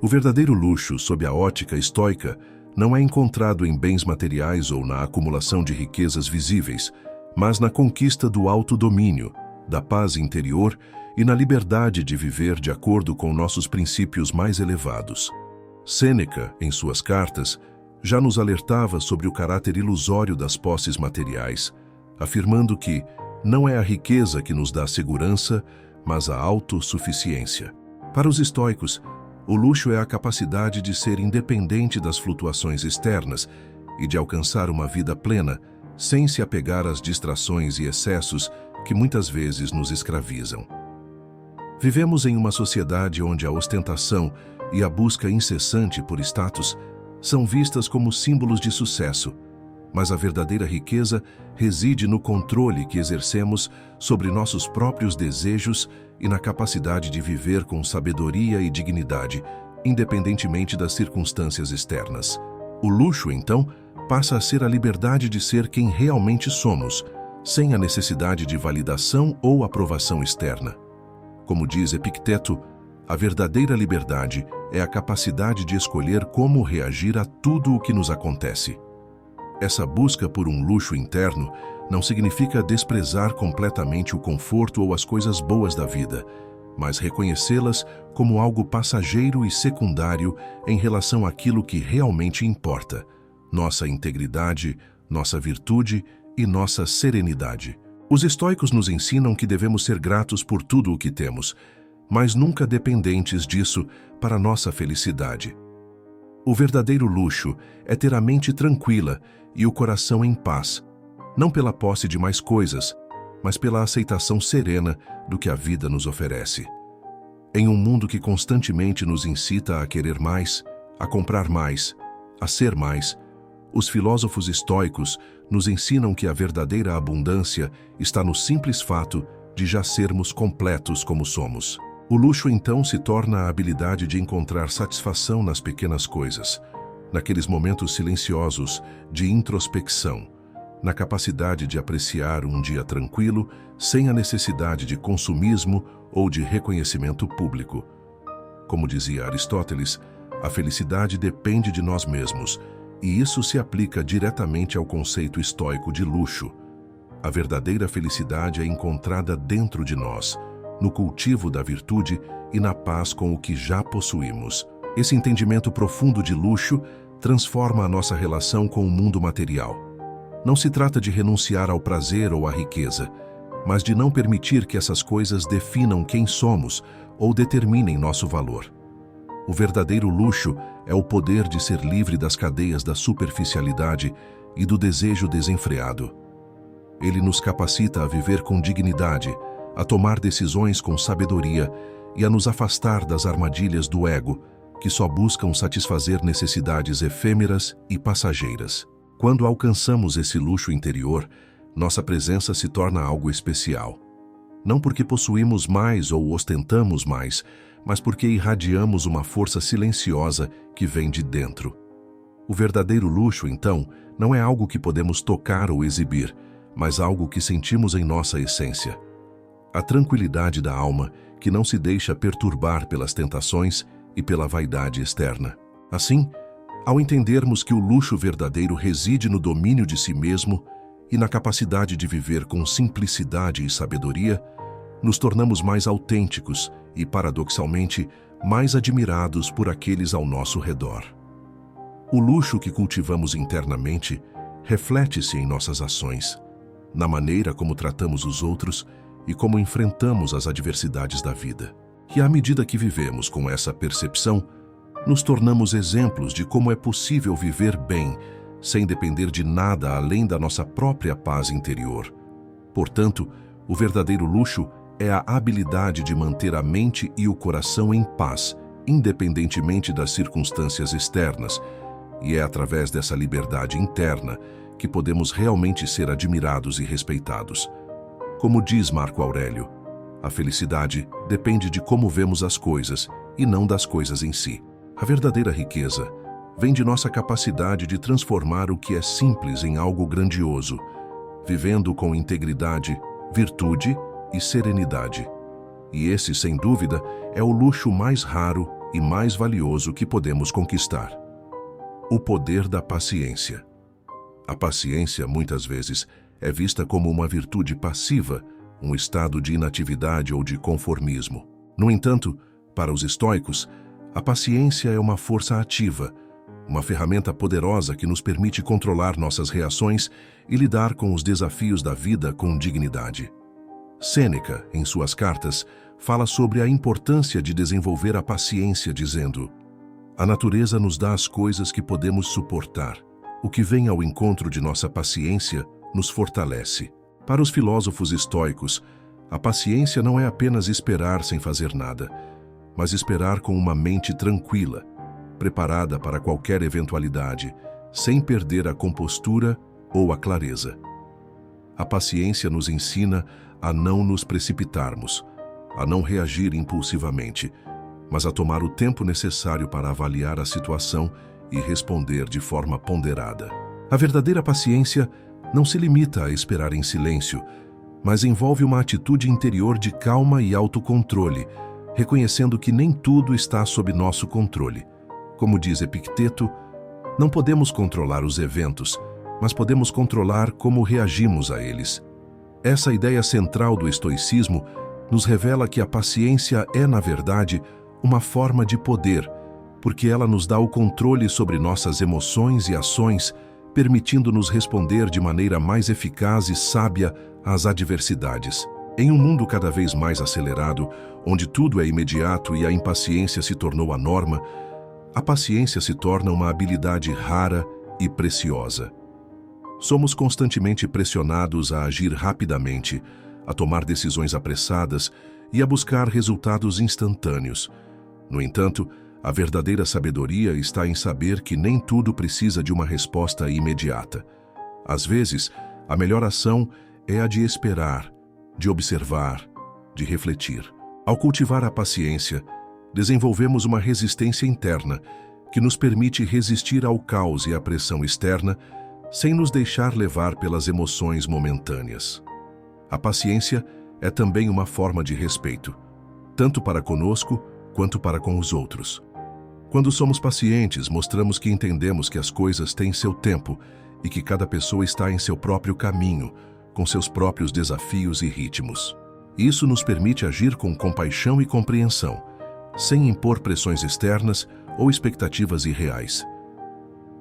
O verdadeiro luxo, sob a ótica estoica, não é encontrado em bens materiais ou na acumulação de riquezas visíveis, mas na conquista do autodomínio, da paz interior e na liberdade de viver de acordo com nossos princípios mais elevados. Sêneca, em suas cartas, já nos alertava sobre o caráter ilusório das posses materiais, afirmando que não é a riqueza que nos dá segurança, mas a autossuficiência. Para os estoicos, o luxo é a capacidade de ser independente das flutuações externas e de alcançar uma vida plena, sem se apegar às distrações e excessos que muitas vezes nos escravizam. Vivemos em uma sociedade onde a ostentação e a busca incessante por status são vistas como símbolos de sucesso, mas a verdadeira riqueza reside no controle que exercemos sobre nossos próprios desejos e na capacidade de viver com sabedoria e dignidade, independentemente das circunstâncias externas. O luxo, então, passa a ser a liberdade de ser quem realmente somos, sem a necessidade de validação ou aprovação externa. Como diz Epicteto, a verdadeira liberdade é a capacidade de escolher como reagir a tudo o que nos acontece. Essa busca por um luxo interno não significa desprezar completamente o conforto ou as coisas boas da vida, mas reconhecê-las como algo passageiro e secundário em relação àquilo que realmente importa: nossa integridade, nossa virtude e nossa serenidade. Os estoicos nos ensinam que devemos ser gratos por tudo o que temos, mas nunca dependentes disso para nossa felicidade. O verdadeiro luxo é ter a mente tranquila e o coração em paz, não pela posse de mais coisas, mas pela aceitação serena do que a vida nos oferece. Em um mundo que constantemente nos incita a querer mais, a comprar mais, a ser mais, os filósofos estoicos nos ensinam que a verdadeira abundância está no simples fato de já sermos completos como somos. O luxo, então, se torna a habilidade de encontrar satisfação nas pequenas coisas, naqueles momentos silenciosos de introspecção, na capacidade de apreciar um dia tranquilo sem a necessidade de consumismo ou de reconhecimento público. Como dizia Aristóteles, a felicidade depende de nós mesmos, e isso se aplica diretamente ao conceito estoico de luxo. A verdadeira felicidade é encontrada dentro de nós, no cultivo da virtude e na paz com o que já possuímos. Esse entendimento profundo de luxo transforma a nossa relação com o mundo material. Não se trata de renunciar ao prazer ou à riqueza, mas de não permitir que essas coisas definam quem somos ou determinem nosso valor. O verdadeiro luxo é o poder de ser livre das cadeias da superficialidade e do desejo desenfreado. Ele nos capacita a viver com dignidade, a tomar decisões com sabedoria e a nos afastar das armadilhas do ego, que só buscam satisfazer necessidades efêmeras e passageiras. Quando alcançamos esse luxo interior, nossa presença se torna algo especial. Não porque possuímos mais ou ostentamos mais, mas porque irradiamos uma força silenciosa que vem de dentro. O verdadeiro luxo, então, não é algo que podemos tocar ou exibir, mas algo que sentimos em nossa essência. A tranquilidade da alma que não se deixa perturbar pelas tentações e pela vaidade externa. Assim, ao entendermos que o luxo verdadeiro reside no domínio de si mesmo e na capacidade de viver com simplicidade e sabedoria, nos tornamos mais autênticos e, paradoxalmente, mais admirados por aqueles ao nosso redor. O luxo que cultivamos internamente reflete-se em nossas ações, na maneira como tratamos os outros e como enfrentamos as adversidades da vida. E à medida que vivemos com essa percepção, nos tornamos exemplos de como é possível viver bem, sem depender de nada além da nossa própria paz interior. Portanto, o verdadeiro luxo é a habilidade de manter a mente e o coração em paz, independentemente das circunstâncias externas, e é através dessa liberdade interna que podemos realmente ser admirados e respeitados. Como diz Marco Aurélio, a felicidade depende de como vemos as coisas e não das coisas em si. A verdadeira riqueza vem de nossa capacidade de transformar o que é simples em algo grandioso, vivendo com integridade, virtude e serenidade. E esse, sem dúvida, é o luxo mais raro e mais valioso que podemos conquistar. O poder da paciência. A paciência, muitas vezes, é vista como uma virtude passiva, um estado de inatividade ou de conformismo. No entanto, para os estoicos, a paciência é uma força ativa, uma ferramenta poderosa que nos permite controlar nossas reações e lidar com os desafios da vida com dignidade. Sêneca, em suas cartas, fala sobre a importância de desenvolver a paciência, dizendo: a natureza nos dá as coisas que podemos suportar. O que vem ao encontro de nossa paciência nos fortalece. Para os filósofos estoicos, a paciência não é apenas esperar sem fazer nada, mas esperar com uma mente tranquila, preparada para qualquer eventualidade, sem perder a compostura ou a clareza. A paciência nos ensina a não nos precipitarmos, a não reagir impulsivamente, mas a tomar o tempo necessário para avaliar a situação e responder de forma ponderada. A verdadeira paciência não se limita a esperar em silêncio, mas envolve uma atitude interior de calma e autocontrole, reconhecendo que nem tudo está sob nosso controle. Como diz Epicteto, não podemos controlar os eventos, mas podemos controlar como reagimos a eles. Essa ideia central do estoicismo nos revela que a paciência é, na verdade, uma forma de poder, porque ela nos dá o controle sobre nossas emoções e ações, permitindo-nos responder de maneira mais eficaz e sábia às adversidades. Em um mundo cada vez mais acelerado, onde tudo é imediato e a impaciência se tornou a norma, a paciência se torna uma habilidade rara e preciosa. Somos constantemente pressionados a agir rapidamente, a tomar decisões apressadas e a buscar resultados instantâneos. No entanto, a verdadeira sabedoria está em saber que nem tudo precisa de uma resposta imediata. Às vezes, a melhor ação é a de esperar, de observar, de refletir. Ao cultivar a paciência, desenvolvemos uma resistência interna que nos permite resistir ao caos e à pressão externa sem nos deixar levar pelas emoções momentâneas. A paciência é também uma forma de respeito, tanto para conosco quanto para com os outros. Quando somos pacientes, mostramos que entendemos que as coisas têm seu tempo e que cada pessoa está em seu próprio caminho, com seus próprios desafios e ritmos. Isso nos permite agir com compaixão e compreensão, sem impor pressões externas ou expectativas irreais.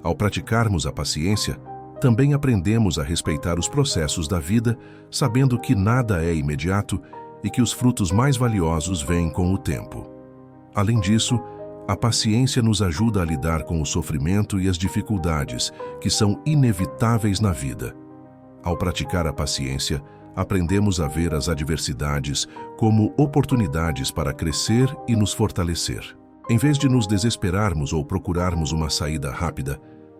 Ao praticarmos a paciência, também aprendemos a respeitar os processos da vida, sabendo que nada é imediato e que os frutos mais valiosos vêm com o tempo. Além disso, a paciência nos ajuda a lidar com o sofrimento e as dificuldades, que são inevitáveis na vida. Ao praticar a paciência, aprendemos a ver as adversidades como oportunidades para crescer e nos fortalecer. Em vez de nos desesperarmos ou procurarmos uma saída rápida,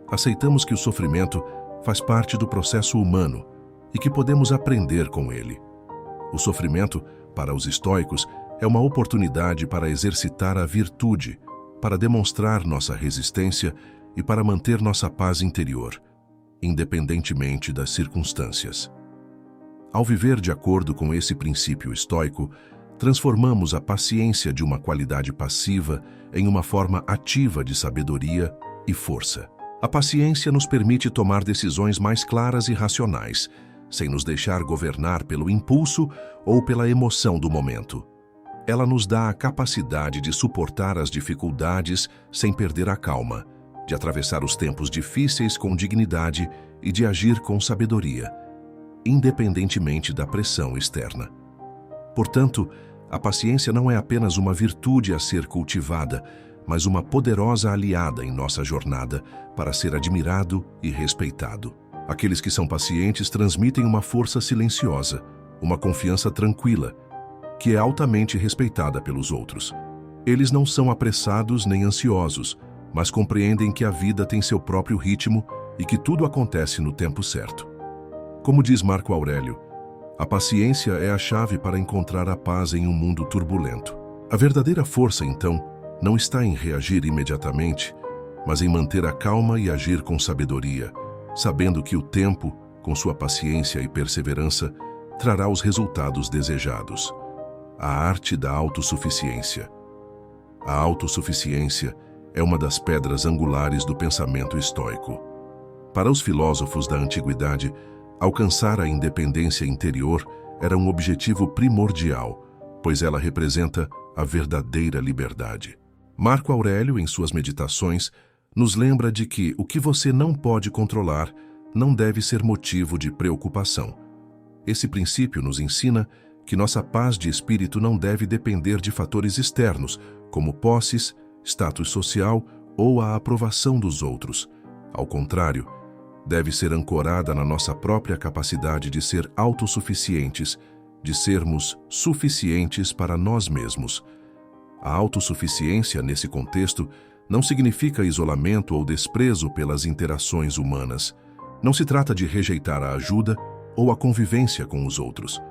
aceitamos que o sofrimento faz parte do processo humano e que podemos aprender com ele. O sofrimento, para os estoicos, é uma oportunidade para exercitar a virtude, para demonstrar nossa resistência e para manter nossa paz interior, independentemente das circunstâncias. Ao viver de acordo com esse princípio estoico, transformamos a paciência de uma qualidade passiva em uma forma ativa de sabedoria e força. A paciência nos permite tomar decisões mais claras e racionais, sem nos deixar governar pelo impulso ou pela emoção do momento. Ela nos dá a capacidade de suportar as dificuldades sem perder a calma, de atravessar os tempos difíceis com dignidade e de agir com sabedoria, independentemente da pressão externa. Portanto, a paciência não é apenas uma virtude a ser cultivada, mas uma poderosa aliada em nossa jornada para ser admirado e respeitado. Aqueles que são pacientes transmitem uma força silenciosa, uma confiança tranquila, que é altamente respeitada pelos outros. Eles não são apressados nem ansiosos, mas compreendem que a vida tem seu próprio ritmo e que tudo acontece no tempo certo. Como diz Marco Aurélio, a paciência é a chave para encontrar a paz em um mundo turbulento. A verdadeira força, então, não está em reagir imediatamente, mas em manter a calma e agir com sabedoria, sabendo que o tempo, com sua paciência e perseverança, trará os resultados desejados. A arte da autossuficiência. A autossuficiência é uma das pedras angulares do pensamento estoico. Para os filósofos da antiguidade, alcançar a independência interior era um objetivo primordial, pois ela representa a verdadeira liberdade. Marco Aurélio, em suas meditações, nos lembra de que o que você não pode controlar não deve ser motivo de preocupação. Esse princípio nos ensina que nossa paz de espírito não deve depender de fatores externos, como posses, status social ou a aprovação dos outros. Ao contrário, deve ser ancorada na nossa própria capacidade de ser autossuficientes, de sermos suficientes para nós mesmos. A autossuficiência, nesse contexto, não significa isolamento ou desprezo pelas interações humanas. Não se trata de rejeitar a ajuda ou a convivência com os outros,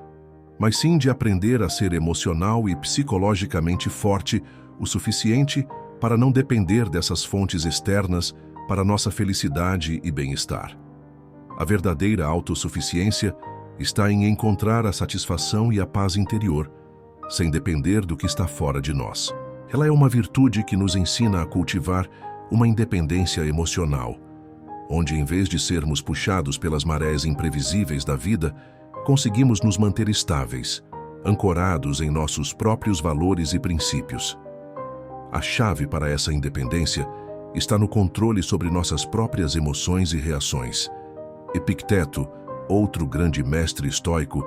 mas sim de aprender a ser emocional e psicologicamente forte o suficiente para não depender dessas fontes externas para nossa felicidade e bem-estar. A verdadeira autossuficiência está em encontrar a satisfação e a paz interior, sem depender do que está fora de nós. Ela é uma virtude que nos ensina a cultivar uma independência emocional, onde, em vez de sermos puxados pelas marés imprevisíveis da vida, conseguimos nos manter estáveis, ancorados em nossos próprios valores e princípios. A chave para essa independência está no controle sobre nossas próprias emoções e reações. Epicteto, outro grande mestre estoico,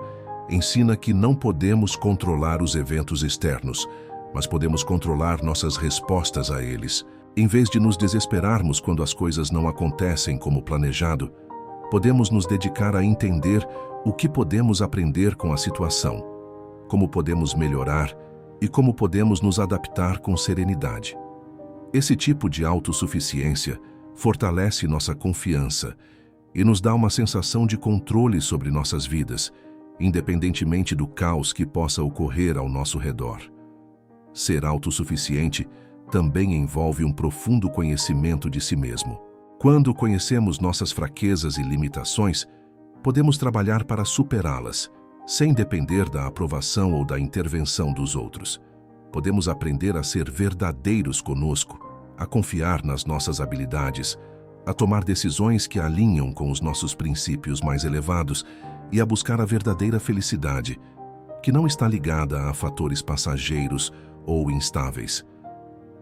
ensina que não podemos controlar os eventos externos, mas podemos controlar nossas respostas a eles. Em vez de nos desesperarmos quando as coisas não acontecem como planejado, podemos nos dedicar a entender o que podemos aprender com a situação, como podemos melhorar e como podemos nos adaptar com serenidade. Esse tipo de autossuficiência fortalece nossa confiança e nos dá uma sensação de controle sobre nossas vidas, independentemente do caos que possa ocorrer ao nosso redor. Ser autossuficiente também envolve um profundo conhecimento de si mesmo. Quando conhecemos nossas fraquezas e limitações, podemos trabalhar para superá-las, sem depender da aprovação ou da intervenção dos outros. Podemos aprender a ser verdadeiros conosco, a confiar nas nossas habilidades, a tomar decisões que alinham com os nossos princípios mais elevados e a buscar a verdadeira felicidade, que não está ligada a fatores passageiros ou instáveis.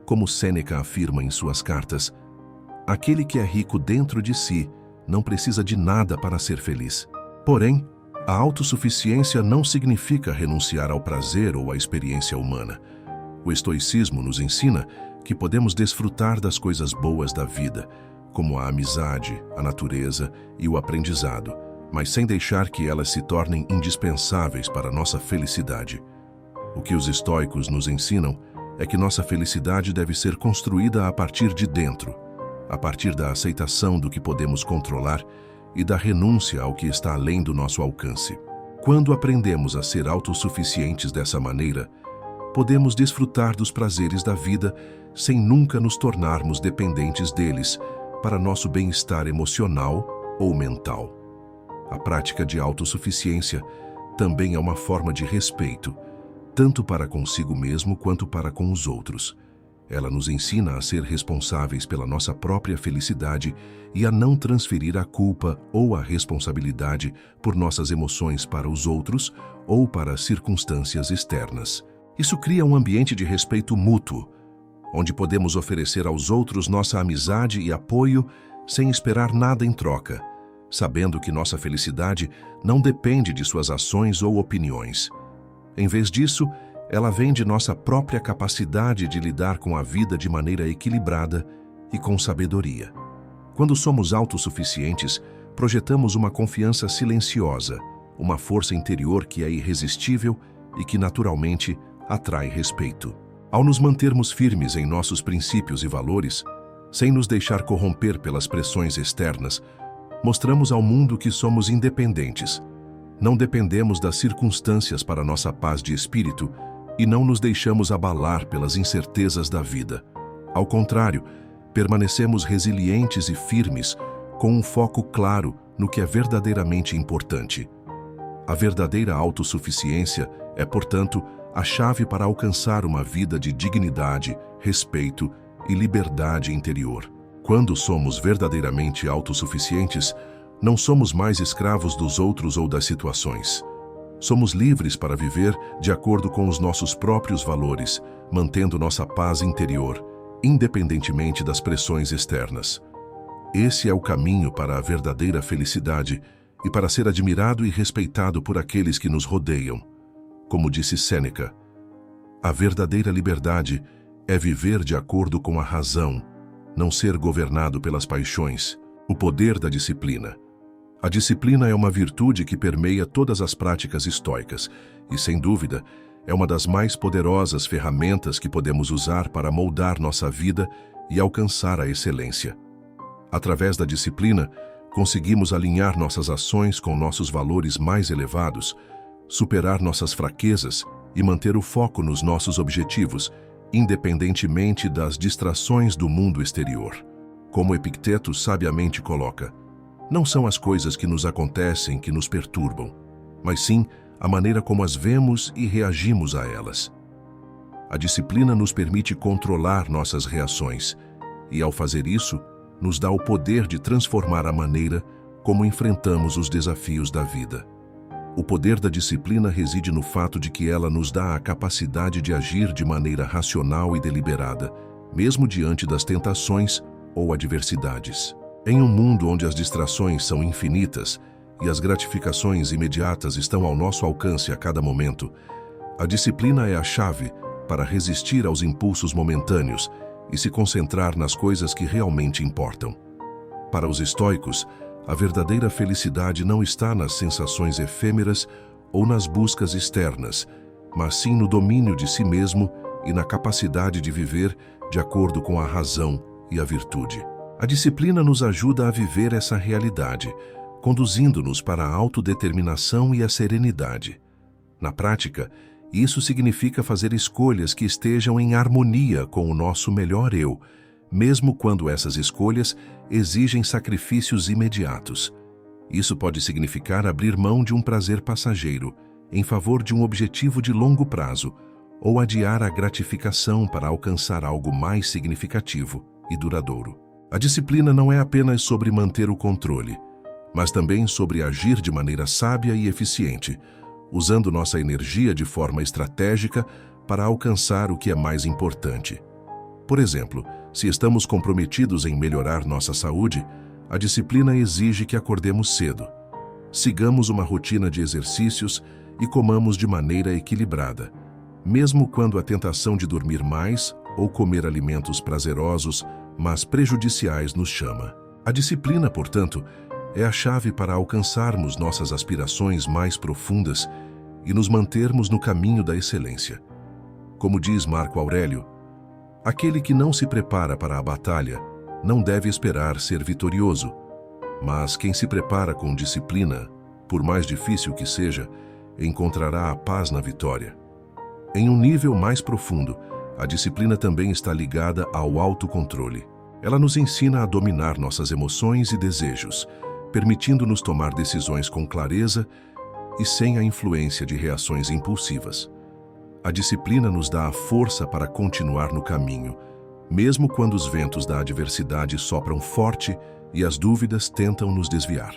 Como Sêneca afirma em suas cartas, aquele que é rico dentro de si não precisa de nada para ser feliz. Porém, a autossuficiência não significa renunciar ao prazer ou à experiência humana. O estoicismo nos ensina que podemos desfrutar das coisas boas da vida, como a amizade, a natureza e o aprendizado, mas sem deixar que elas se tornem indispensáveis para nossa felicidade. O que os estoicos nos ensinam é que nossa felicidade deve ser construída a partir de dentro, a partir da aceitação do que podemos controlar e da renúncia ao que está além do nosso alcance. Quando aprendemos a ser autossuficientes dessa maneira, podemos desfrutar dos prazeres da vida sem nunca nos tornarmos dependentes deles para nosso bem-estar emocional ou mental. A prática de autossuficiência também é uma forma de respeito, tanto para consigo mesmo quanto para com os outros. Ela nos ensina a ser responsáveis pela nossa própria felicidade e a não transferir a culpa ou a responsabilidade por nossas emoções para os outros ou para circunstâncias externas. Isso cria um ambiente de respeito mútuo, onde podemos oferecer aos outros nossa amizade e apoio sem esperar nada em troca, sabendo que nossa felicidade não depende de suas ações ou opiniões. Em vez disso, ela vem de nossa própria capacidade de lidar com a vida de maneira equilibrada e com sabedoria. Quando somos autossuficientes, projetamos uma confiança silenciosa, uma força interior que é irresistível e que naturalmente atrai respeito. Ao nos mantermos firmes em nossos princípios e valores, sem nos deixar corromper pelas pressões externas, mostramos ao mundo que somos independentes. Não dependemos das circunstâncias para nossa paz de espírito e não nos deixamos abalar pelas incertezas da vida. Ao contrário, permanecemos resilientes e firmes, com um foco claro no que é verdadeiramente importante. A verdadeira autossuficiência é, portanto, a chave para alcançar uma vida de dignidade, respeito e liberdade interior. Quando somos verdadeiramente autossuficientes, não somos mais escravos dos outros ou das situações. Somos livres para viver de acordo com os nossos próprios valores, mantendo nossa paz interior, independentemente das pressões externas. Esse é o caminho para a verdadeira felicidade e para ser admirado e respeitado por aqueles que nos rodeiam. Como disse Sêneca, a verdadeira liberdade é viver de acordo com a razão, não ser governado pelas paixões. O poder da disciplina. A disciplina é uma virtude que permeia todas as práticas estoicas e, sem dúvida, é uma das mais poderosas ferramentas que podemos usar para moldar nossa vida e alcançar a excelência. Através da disciplina, conseguimos alinhar nossas ações com nossos valores mais elevados, superar nossas fraquezas e manter o foco nos nossos objetivos, independentemente das distrações do mundo exterior. Como Epicteto sabiamente coloca, não são as coisas que nos acontecem que nos perturbam, mas sim a maneira como as vemos e reagimos a elas. A disciplina nos permite controlar nossas reações e, ao fazer isso, nos dá o poder de transformar a maneira como enfrentamos os desafios da vida. O poder da disciplina reside no fato de que ela nos dá a capacidade de agir de maneira racional e deliberada, mesmo diante das tentações ou adversidades. Em um mundo onde as distrações são infinitas e as gratificações imediatas estão ao nosso alcance a cada momento, a disciplina é a chave para resistir aos impulsos momentâneos e se concentrar nas coisas que realmente importam. Para os estoicos, a verdadeira felicidade não está nas sensações efêmeras ou nas buscas externas, mas sim no domínio de si mesmo e na capacidade de viver de acordo com a razão e a virtude. A disciplina nos ajuda a viver essa realidade, conduzindo-nos para a autodeterminação e a serenidade. Na prática, isso significa fazer escolhas que estejam em harmonia com o nosso melhor eu, mesmo quando essas escolhas exigem sacrifícios imediatos. Isso pode significar abrir mão de um prazer passageiro em favor de um objetivo de longo prazo, ou adiar a gratificação para alcançar algo mais significativo e duradouro. A disciplina não é apenas sobre manter o controle, mas também sobre agir de maneira sábia e eficiente, usando nossa energia de forma estratégica para alcançar o que é mais importante. Por exemplo, se estamos comprometidos em melhorar nossa saúde, a disciplina exige que acordemos cedo, sigamos uma rotina de exercícios e comamos de maneira equilibrada, mesmo quando a tentação de dormir mais ou comer alimentos prazerosos, mas prejudiciais nos chama. A disciplina, portanto, é a chave para alcançarmos nossas aspirações mais profundas e nos mantermos no caminho da excelência. Como diz Marco Aurélio, aquele que não se prepara para a batalha não deve esperar ser vitorioso, mas quem se prepara com disciplina, por mais difícil que seja, encontrará a paz na vitória. Em um nível mais profundo, a disciplina também está ligada ao autocontrole. Ela nos ensina a dominar nossas emoções e desejos, permitindo-nos tomar decisões com clareza e sem a influência de reações impulsivas. A disciplina nos dá a força para continuar no caminho, mesmo quando os ventos da adversidade sopram forte e as dúvidas tentam nos desviar.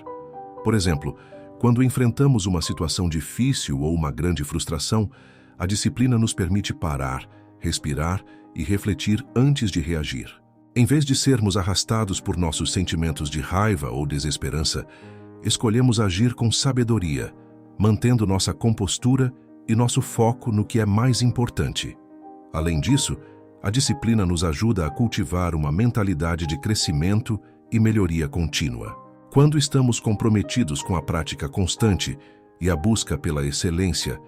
Por exemplo, quando enfrentamos uma situação difícil ou uma grande frustração, a disciplina nos permite parar, respirar e refletir antes de reagir. Em vez de sermos arrastados por nossos sentimentos de raiva ou desesperança, escolhemos agir com sabedoria, mantendo nossa compostura e nosso foco no que é mais importante. Além disso, a disciplina nos ajuda a cultivar uma mentalidade de crescimento e melhoria contínua. Quando estamos comprometidos com a prática constante e a busca pela excelência,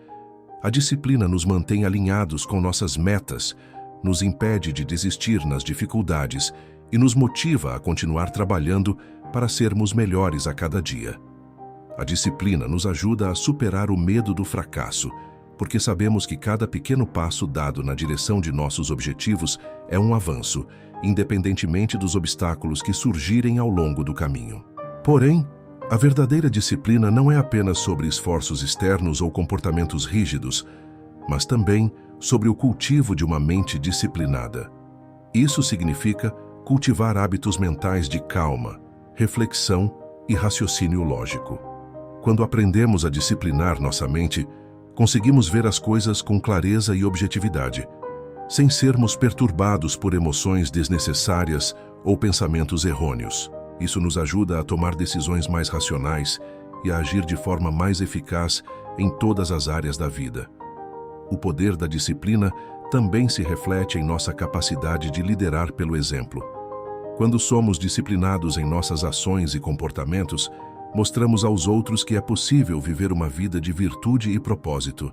a disciplina nos mantém alinhados com nossas metas, nos impede de desistir nas dificuldades e nos motiva a continuar trabalhando para sermos melhores a cada dia. A disciplina nos ajuda a superar o medo do fracasso, porque sabemos que cada pequeno passo dado na direção de nossos objetivos é um avanço, independentemente dos obstáculos que surgirem ao longo do caminho. Porém, a verdadeira disciplina não é apenas sobre esforços externos ou comportamentos rígidos, mas também sobre o cultivo de uma mente disciplinada. Isso significa cultivar hábitos mentais de calma, reflexão e raciocínio lógico. Quando aprendemos a disciplinar nossa mente, conseguimos ver as coisas com clareza e objetividade, sem sermos perturbados por emoções desnecessárias ou pensamentos errôneos. Isso nos ajuda a tomar decisões mais racionais e a agir de forma mais eficaz em todas as áreas da vida. O poder da disciplina também se reflete em nossa capacidade de liderar pelo exemplo. Quando somos disciplinados em nossas ações e comportamentos, mostramos aos outros que é possível viver uma vida de virtude e propósito,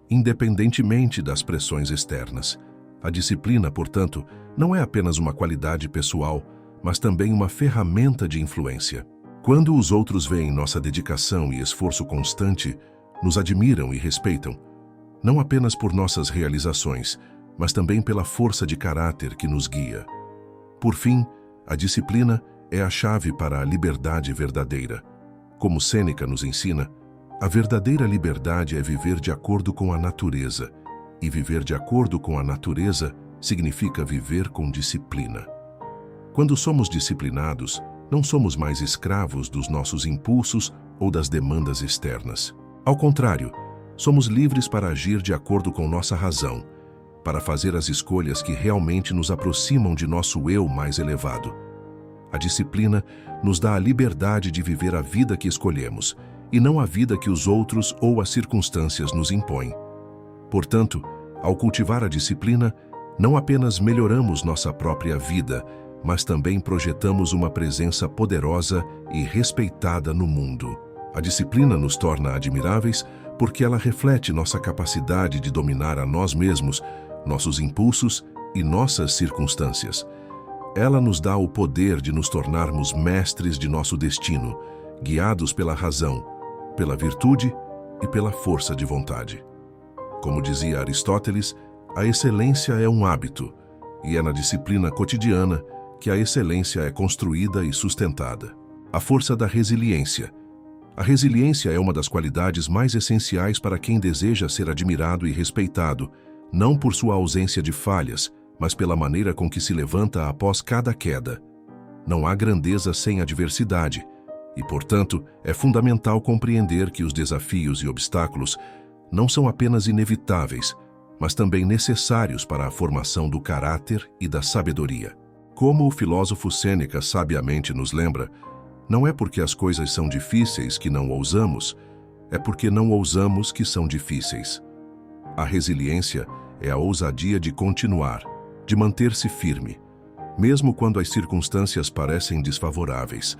independentemente das pressões externas. A disciplina, portanto, não é apenas uma qualidade pessoal, mas também uma ferramenta de influência. Quando os outros veem nossa dedicação e esforço constante, nos admiram e respeitam, não apenas por nossas realizações, mas também pela força de caráter que nos guia. Por fim, a disciplina é a chave para a liberdade verdadeira. Como Sêneca nos ensina, a verdadeira liberdade é viver de acordo com a natureza, e viver de acordo com a natureza significa viver com disciplina. Quando somos disciplinados, não somos mais escravos dos nossos impulsos ou das demandas externas. Ao contrário, somos livres para agir de acordo com nossa razão, para fazer as escolhas que realmente nos aproximam de nosso eu mais elevado. A disciplina nos dá a liberdade de viver a vida que escolhemos, e não a vida que os outros ou as circunstâncias nos impõem. Portanto, ao cultivar a disciplina, não apenas melhoramos nossa própria vida, mas também projetamos uma presença poderosa e respeitada no mundo. A disciplina nos torna admiráveis porque ela reflete nossa capacidade de dominar a nós mesmos, nossos impulsos e nossas circunstâncias. Ela nos dá o poder de nos tornarmos mestres de nosso destino, guiados pela razão, pela virtude e pela força de vontade. Como dizia Aristóteles, a excelência é um hábito, e é na disciplina cotidiana que a excelência é construída e sustentada. A força da resiliência. A resiliência é uma das qualidades mais essenciais para quem deseja ser admirado e respeitado, não por sua ausência de falhas, mas pela maneira com que se levanta após cada queda. Não há grandeza sem adversidade, e, portanto, é fundamental compreender que os desafios e obstáculos não são apenas inevitáveis, mas também necessários para a formação do caráter e da sabedoria. Como o filósofo Sêneca sabiamente nos lembra, não é porque as coisas são difíceis que não ousamos, é porque não ousamos que são difíceis. A resiliência é a ousadia de continuar, de manter-se firme, mesmo quando as circunstâncias parecem desfavoráveis.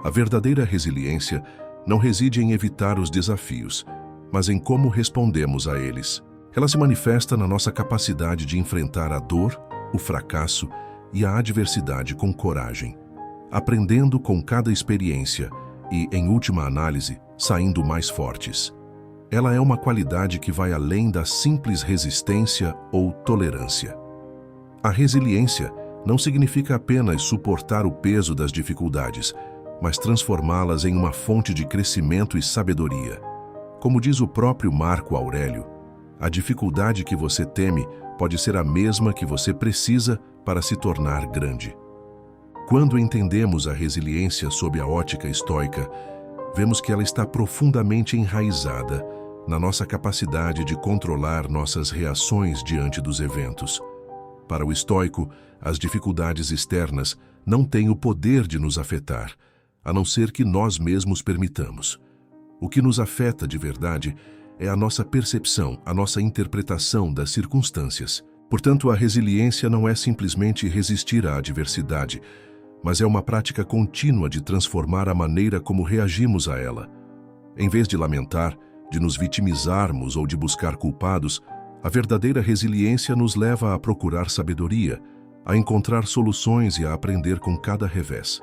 A verdadeira resiliência não reside em evitar os desafios, mas em como respondemos a eles. Ela se manifesta na nossa capacidade de enfrentar a dor, o fracasso e a adversidade com coragem, aprendendo com cada experiência e, em última análise, saindo mais fortes. Ela é uma qualidade que vai além da simples resistência ou tolerância. A resiliência não significa apenas suportar o peso das dificuldades, mas transformá-las em uma fonte de crescimento e sabedoria. Como diz o próprio Marco Aurélio, a dificuldade que você teme pode ser a mesma que você precisa para se tornar grande. Quando entendemos a resiliência sob a ótica estoica, vemos que ela está profundamente enraizada na nossa capacidade de controlar nossas reações diante dos eventos. Para o estoico, as dificuldades externas não têm o poder de nos afetar, a não ser que nós mesmos permitamos. O que nos afeta de verdade é a nossa percepção, a nossa interpretação das circunstâncias. Portanto, a resiliência não é simplesmente resistir à adversidade, mas é uma prática contínua de transformar a maneira como reagimos a ela. Em vez de lamentar, de nos vitimizarmos ou de buscar culpados, a verdadeira resiliência nos leva a procurar sabedoria, a encontrar soluções e a aprender com cada revés.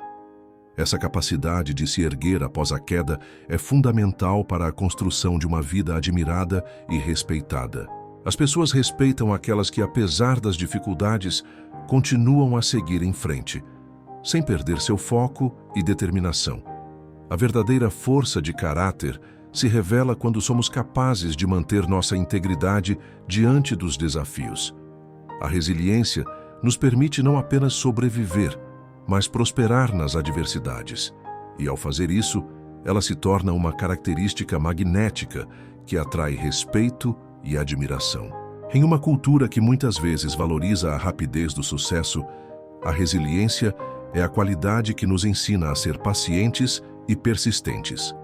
Essa capacidade de se erguer após a queda é fundamental para a construção de uma vida admirada e respeitada. As pessoas respeitam aquelas que, apesar das dificuldades, continuam a seguir em frente, sem perder seu foco e determinação. A verdadeira força de caráter se revela quando somos capazes de manter nossa integridade diante dos desafios. A resiliência nos permite não apenas sobreviver, mas prosperar nas adversidades. E ao fazer isso, ela se torna uma característica magnética que atrai respeito e admiração. Em uma cultura que muitas vezes valoriza a rapidez do sucesso, a resiliência é a qualidade que nos ensina a ser pacientes e persistentes.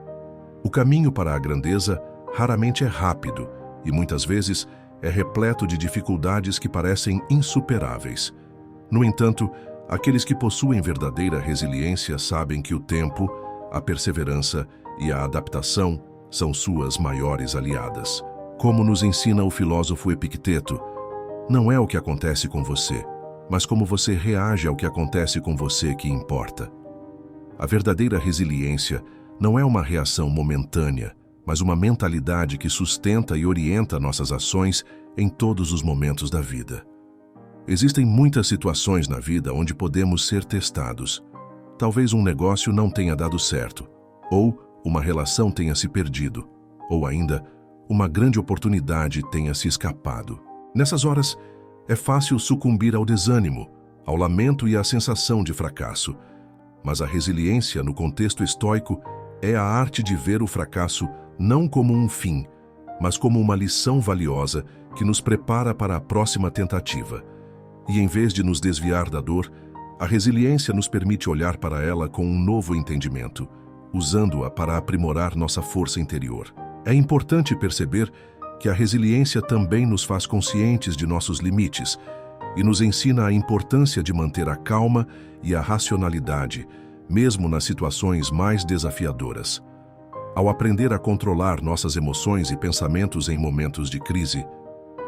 O caminho para a grandeza raramente é rápido e muitas vezes é repleto de dificuldades que parecem insuperáveis. No entanto, aqueles que possuem verdadeira resiliência sabem que o tempo, a perseverança e a adaptação são suas maiores aliadas. Como nos ensina o filósofo Epicteto, não é o que acontece com você, mas como você reage ao que acontece com você que importa. A verdadeira resiliência não é uma reação momentânea, mas uma mentalidade que sustenta e orienta nossas ações em todos os momentos da vida. Existem muitas situações na vida onde podemos ser testados. Talvez um negócio não tenha dado certo, ou uma relação tenha se perdido, ou ainda, uma grande oportunidade tenha se escapado. Nessas horas, é fácil sucumbir ao desânimo, ao lamento e à sensação de fracasso. Mas a resiliência, no contexto estoico, é a arte de ver o fracasso não como um fim, mas como uma lição valiosa que nos prepara para a próxima tentativa. E em vez de nos desviar da dor, a resiliência nos permite olhar para ela com um novo entendimento, usando-a para aprimorar nossa força interior. É importante perceber que a resiliência também nos faz conscientes de nossos limites e nos ensina a importância de manter a calma e a racionalidade, mesmo nas situações mais desafiadoras. Ao aprender a controlar nossas emoções e pensamentos em momentos de crise,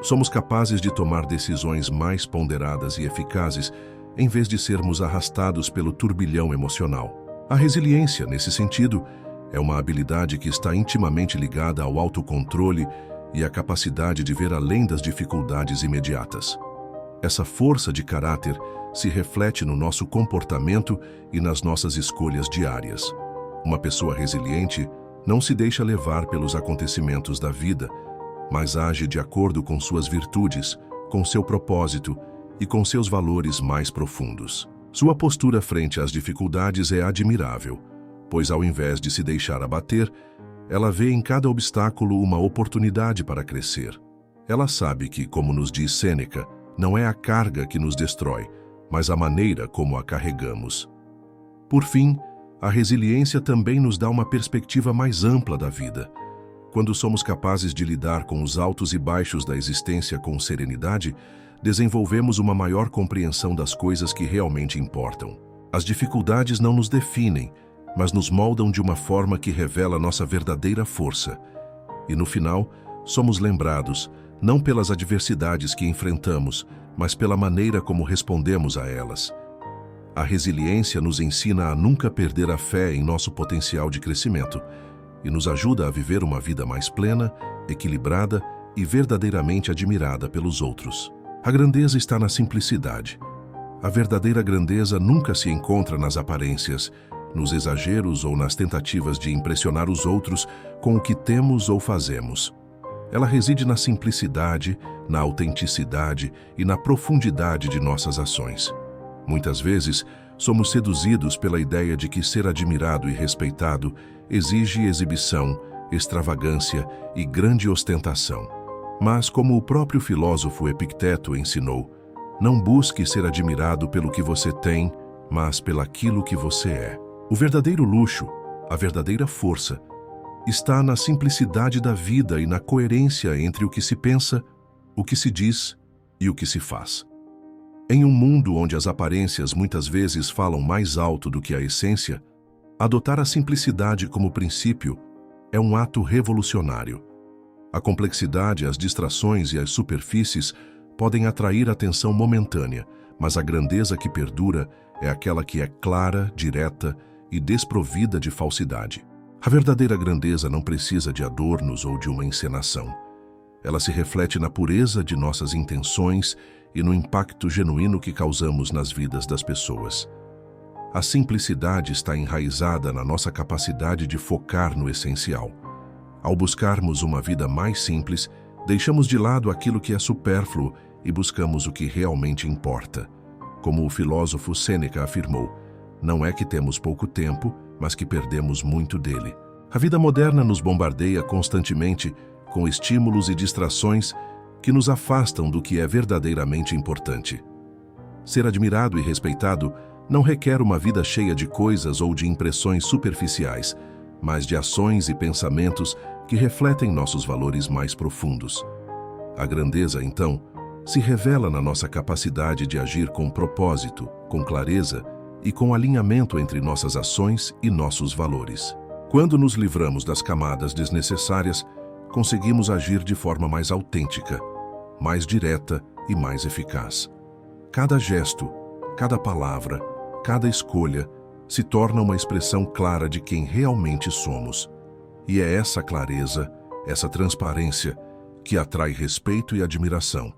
somos capazes de tomar decisões mais ponderadas e eficazes, em vez de sermos arrastados pelo turbilhão emocional. A resiliência, nesse sentido, é uma habilidade que está intimamente ligada ao autocontrole e à capacidade de ver além das dificuldades imediatas. Essa força de caráter se reflete no nosso comportamento e nas nossas escolhas diárias. Uma pessoa resiliente não se deixa levar pelos acontecimentos da vida, mas age de acordo com suas virtudes, com seu propósito e com seus valores mais profundos. Sua postura frente às dificuldades é admirável, pois ao invés de se deixar abater, ela vê em cada obstáculo uma oportunidade para crescer. Ela sabe que, como nos diz Sêneca, não é a carga que nos destrói, mas a maneira como a carregamos. Por fim, a resiliência também nos dá uma perspectiva mais ampla da vida. Quando somos capazes de lidar com os altos e baixos da existência com serenidade, desenvolvemos uma maior compreensão das coisas que realmente importam. As dificuldades não nos definem, mas nos moldam de uma forma que revela nossa verdadeira força. E no final, somos lembrados, não pelas adversidades que enfrentamos, mas pela maneira como respondemos a elas. A resiliência nos ensina a nunca perder a fé em nosso potencial de crescimento e nos ajuda a viver uma vida mais plena, equilibrada e verdadeiramente admirada pelos outros. A grandeza está na simplicidade. A verdadeira grandeza nunca se encontra nas aparências, nos exageros ou nas tentativas de impressionar os outros com o que temos ou fazemos. Ela reside na simplicidade, na autenticidade e na profundidade de nossas ações. Muitas vezes, somos seduzidos pela ideia de que ser admirado e respeitado exige exibição, extravagância e grande ostentação. Mas, como o próprio filósofo Epicteto ensinou, não busque ser admirado pelo que você tem, mas pelaquilo que você é. O verdadeiro luxo, a verdadeira força, está na simplicidade da vida e na coerência entre o que se pensa, o que se diz e o que se faz. Em um mundo onde as aparências muitas vezes falam mais alto do que a essência, adotar a simplicidade como princípio é um ato revolucionário. A complexidade, as distrações e as superfícies podem atrair atenção momentânea, mas a grandeza que perdura é aquela que é clara, direta e desprovida de falsidade. A verdadeira grandeza não precisa de adornos ou de uma encenação. Ela se reflete na pureza de nossas intenções e no impacto genuíno que causamos nas vidas das pessoas. A simplicidade está enraizada na nossa capacidade de focar no essencial. Ao buscarmos uma vida mais simples, deixamos de lado aquilo que é supérfluo e buscamos o que realmente importa. Como o filósofo Sêneca afirmou, não é que temos pouco tempo, mas que perdemos muito dele. A vida moderna nos bombardeia constantemente com estímulos e distrações que nos afastam do que é verdadeiramente importante. Ser admirado e respeitado não requer uma vida cheia de coisas ou de impressões superficiais, mas de ações e pensamentos que refletem nossos valores mais profundos. A grandeza, então, se revela na nossa capacidade de agir com propósito, com clareza e com alinhamento entre nossas ações e nossos valores. Quando nos livramos das camadas desnecessárias, conseguimos agir de forma mais autêntica, mais direta e mais eficaz. Cada gesto, cada palavra, cada escolha se torna uma expressão clara de quem realmente somos. E é essa clareza, essa transparência, que atrai respeito e admiração.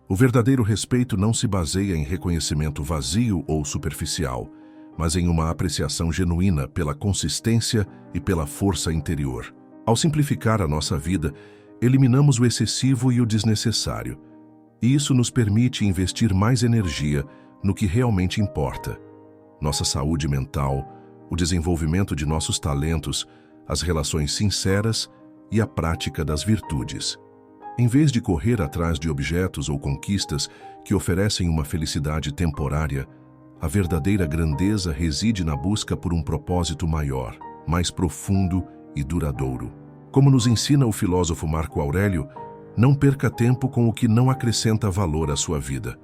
O verdadeiro respeito não se baseia em reconhecimento vazio ou superficial, mas em uma apreciação genuína pela consistência e pela força interior. Ao simplificar a nossa vida, eliminamos o excessivo e o desnecessário, e isso nos permite investir mais energia no que realmente importa: nossa saúde mental, o desenvolvimento de nossos talentos, as relações sinceras e a prática das virtudes. Em vez de correr atrás de objetos ou conquistas que oferecem uma felicidade temporária, a verdadeira grandeza reside na busca por um propósito maior, mais profundo e duradouro. Como nos ensina o filósofo Marco Aurélio, não perca tempo com o que não acrescenta valor à sua vida.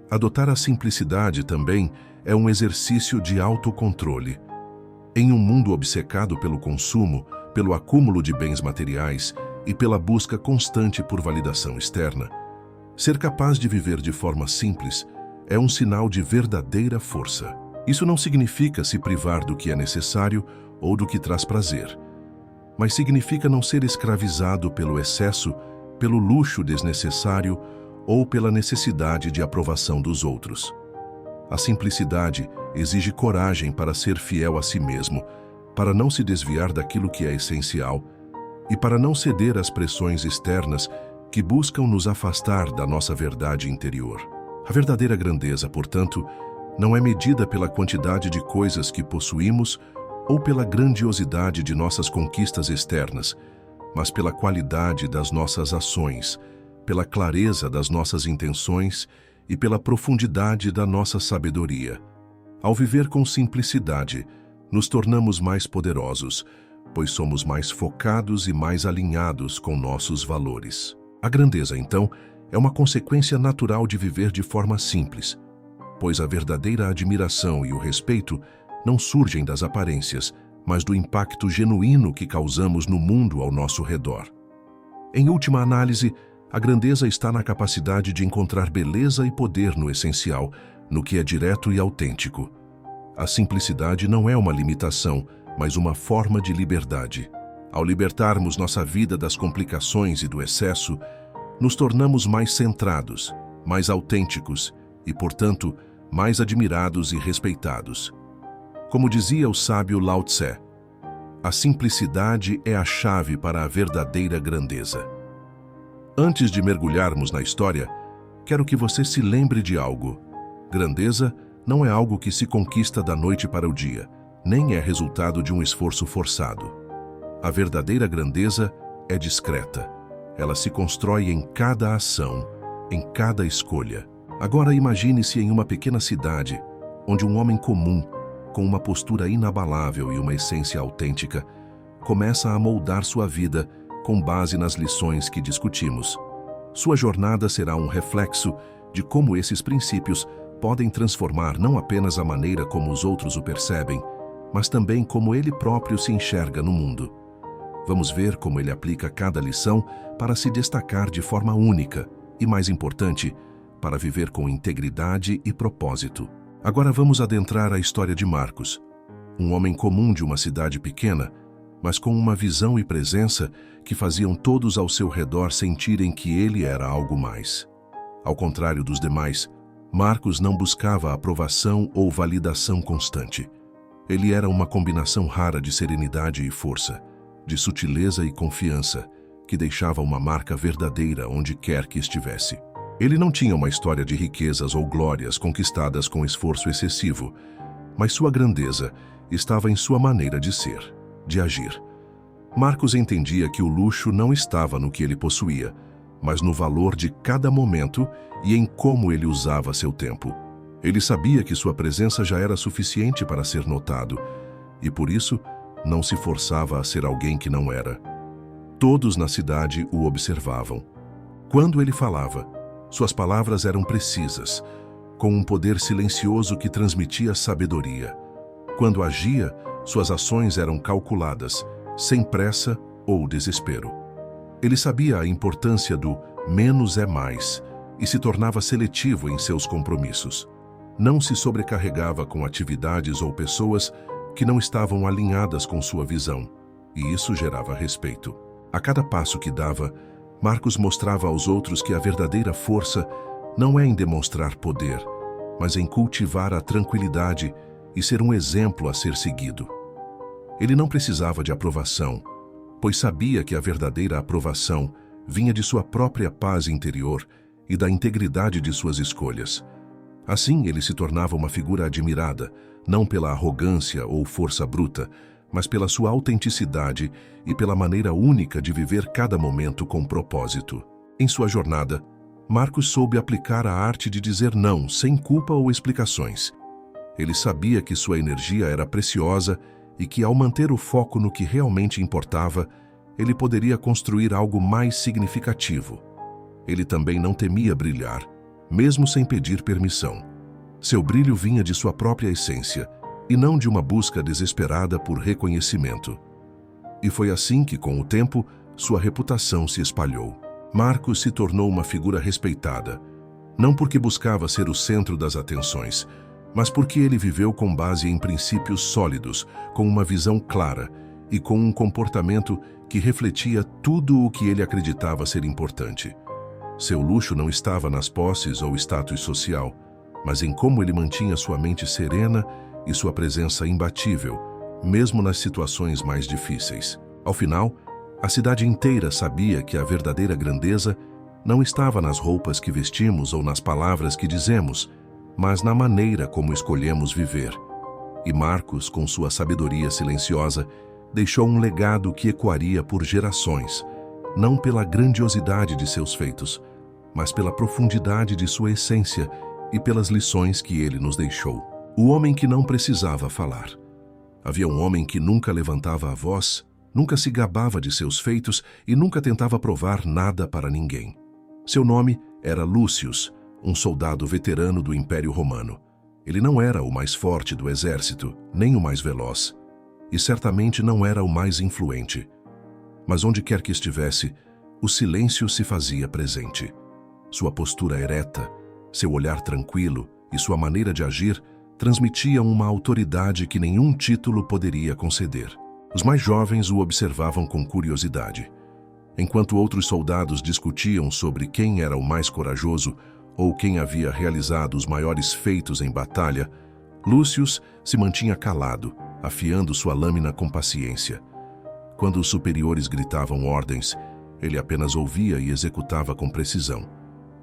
Adotar a simplicidade também é um exercício de autocontrole. Em um mundo obcecado pelo consumo, pelo acúmulo de bens materiais e pela busca constante por validação externa, ser capaz de viver de forma simples é um sinal de verdadeira força. Isso não significa se privar do que é necessário ou do que traz prazer, mas significa não ser escravizado pelo excesso, pelo luxo desnecessário ou pela necessidade de aprovação dos outros. A simplicidade exige coragem para ser fiel a si mesmo, para não se desviar daquilo que é essencial e para não ceder às pressões externas que buscam nos afastar da nossa verdade interior. A verdadeira grandeza, portanto, não é medida pela quantidade de coisas que possuímos ou pela grandiosidade de nossas conquistas externas, mas pela qualidade das nossas ações, pela clareza das nossas intenções e pela profundidade da nossa sabedoria. Ao viver com simplicidade, nos tornamos mais poderosos, pois somos mais focados e mais alinhados com nossos valores. A grandeza, então, é uma consequência natural de viver de forma simples, pois a verdadeira admiração e o respeito não surgem das aparências, mas do impacto genuíno que causamos no mundo ao nosso redor. Em última análise, a grandeza está na capacidade de encontrar beleza e poder no essencial, no que é direto e autêntico. A simplicidade não é uma limitação, mas uma forma de liberdade. Ao libertarmos nossa vida das complicações e do excesso, nos tornamos mais centrados, mais autênticos e, portanto, mais admirados e respeitados. Como dizia o sábio Lao Tse, a simplicidade é a chave para a verdadeira grandeza. Antes de mergulharmos na história, quero que você se lembre de algo. Grandeza não é algo que se conquista da noite para o dia, nem é resultado de um esforço forçado. A verdadeira grandeza é discreta. Ela se constrói em cada ação, em cada escolha. Agora imagine-se em uma pequena cidade, onde um homem comum, com uma postura inabalável e uma essência autêntica, começa a moldar sua vida com base nas lições que discutimos. Sua jornada será um reflexo de como esses princípios podem transformar não apenas a maneira como os outros o percebem, mas também como ele próprio se enxerga no mundo. Vamos ver como ele aplica cada lição para se destacar de forma única e, mais importante, para viver com integridade e propósito. Agora vamos adentrar a história de Marcos, um homem comum de uma cidade pequena, mas com uma visão e presença que faziam todos ao seu redor sentirem que ele era algo mais. Ao contrário dos demais, Marcos não buscava aprovação ou validação constante. Ele era uma combinação rara de serenidade e força, de sutileza e confiança, que deixava uma marca verdadeira onde quer que estivesse. Ele não tinha uma história de riquezas ou glórias conquistadas com esforço excessivo, mas sua grandeza estava em sua maneira de ser, de agir. Marcos entendia que o luxo não estava no que ele possuía, mas no valor de cada momento e em como ele usava seu tempo. Ele sabia que sua presença já era suficiente para ser notado, e por isso não se forçava a ser alguém que não era. Todos na cidade o observavam. Quando ele falava, suas palavras eram precisas, com um poder silencioso que transmitia sabedoria. Quando agia, suas ações eram calculadas, sem pressa ou desespero. Ele sabia a importância do menos é mais e se tornava seletivo em seus compromissos. Não se sobrecarregava com atividades ou pessoas que não estavam alinhadas com sua visão, e isso gerava respeito. A cada passo que dava, Marcos mostrava aos outros que a verdadeira força não é em demonstrar poder, mas em cultivar a tranquilidade e ser um exemplo a ser seguido. Ele não precisava de aprovação, pois sabia que a verdadeira aprovação vinha de sua própria paz interior e da integridade de suas escolhas. Assim, ele se tornava uma figura admirada, não pela arrogância ou força bruta, mas pela sua autenticidade e pela maneira única de viver cada momento com propósito. Em sua jornada, Marcos soube aplicar a arte de dizer não, sem culpa ou explicações. Ele sabia que sua energia era preciosa e que, ao manter o foco no que realmente importava, ele poderia construir algo mais significativo. Ele também não temia brilhar, mesmo sem pedir permissão. Seu brilho vinha de sua própria essência, e não de uma busca desesperada por reconhecimento. E foi assim que, com o tempo, sua reputação se espalhou. Marcos se tornou uma figura respeitada, não porque buscava ser o centro das atenções, mas porque ele viveu com base em princípios sólidos, com uma visão clara e com um comportamento que refletia tudo o que ele acreditava ser importante. Seu luxo não estava nas posses ou status social, mas em como ele mantinha sua mente serena e sua presença imbatível, mesmo nas situações mais difíceis. Ao final, a cidade inteira sabia que a verdadeira grandeza não estava nas roupas que vestimos ou nas palavras que dizemos, mas na maneira como escolhemos viver. E Marcos, com sua sabedoria silenciosa, deixou um legado que ecoaria por gerações, não pela grandiosidade de seus feitos, mas pela profundidade de sua essência e pelas lições que ele nos deixou. O homem que não precisava falar. Havia um homem que nunca levantava a voz, nunca se gabava de seus feitos e nunca tentava provar nada para ninguém. Seu nome era Lúcius, um soldado veterano do Império Romano. Ele não era o mais forte do exército, nem o mais veloz, e certamente não era o mais influente. Mas onde quer que estivesse, o silêncio se fazia presente. Sua postura ereta, seu olhar tranquilo e sua maneira de agir transmitiam uma autoridade que nenhum título poderia conceder. Os mais jovens o observavam com curiosidade. Enquanto outros soldados discutiam sobre quem era o mais corajoso ou quem havia realizado os maiores feitos em batalha, Lúcius se mantinha calado, afiando sua lâmina com paciência. Quando os superiores gritavam ordens, ele apenas ouvia e executava com precisão.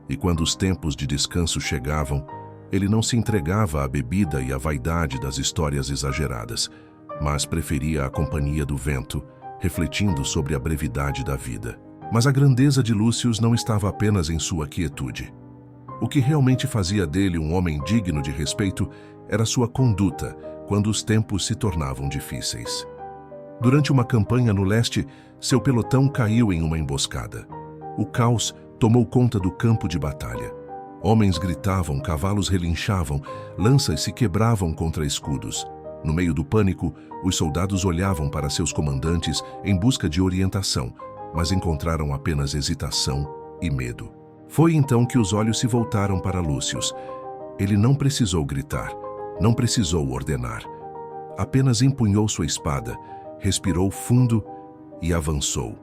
E quando os tempos de descanso chegavam, ele não se entregava à bebida e à vaidade das histórias exageradas, mas preferia a companhia do vento, refletindo sobre a brevidade da vida. Mas a grandeza de Lúcius não estava apenas em sua quietude. O que realmente fazia dele um homem digno de respeito era sua conduta quando os tempos se tornavam difíceis. Durante uma campanha no leste, seu pelotão caiu em uma emboscada. O caos tomou conta do campo de batalha. Homens gritavam, cavalos relinchavam, lanças se quebravam contra escudos. No meio do pânico, os soldados olhavam para seus comandantes em busca de orientação, mas encontraram apenas hesitação e medo. Foi então que os olhos se voltaram para Lúcius. Ele não precisou gritar, não precisou ordenar. Apenas empunhou sua espada, respirou fundo e avançou.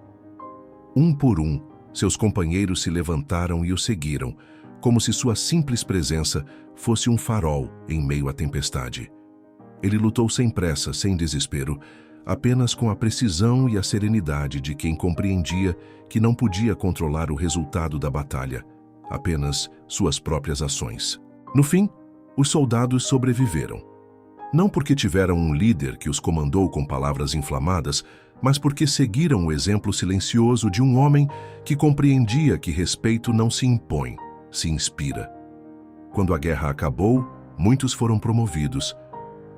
Um por um, seus companheiros se levantaram e o seguiram, como se sua simples presença fosse um farol em meio à tempestade. Ele lutou sem pressa, sem desespero, apenas com a precisão e a serenidade de quem compreendia que não podia controlar o resultado da batalha, apenas suas próprias ações. No fim, os soldados sobreviveram. Não porque tiveram um líder que os comandou com palavras inflamadas, mas porque seguiram o exemplo silencioso de um homem que compreendia que respeito não se impõe, se inspira. Quando a guerra acabou, muitos foram promovidos.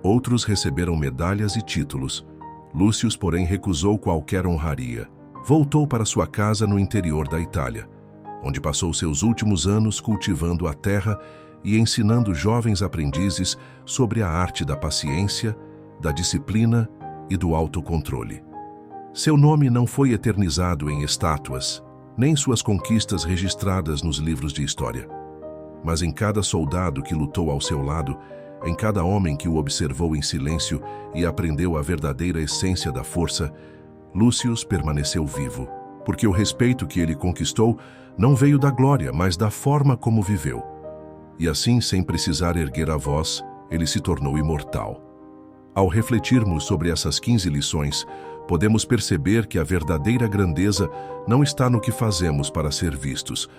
Outros receberam medalhas e títulos. Lúcius, porém, recusou qualquer honraria. Voltou para sua casa no interior da Itália, onde passou seus últimos anos cultivando a terra e ensinando jovens aprendizes sobre a arte da paciência, da disciplina e do autocontrole. Seu nome não foi eternizado em estátuas, nem suas conquistas registradas nos livros de história. Mas em cada soldado que lutou ao seu lado, em cada homem que o observou em silêncio e aprendeu a verdadeira essência da força, Lúcius permaneceu vivo, porque o respeito que ele conquistou não veio da glória, mas da forma como viveu. E assim, sem precisar erguer a voz, ele se tornou imortal. Ao refletirmos sobre essas 15 lições, podemos perceber que a verdadeira grandeza não está no que fazemos para ser vistos,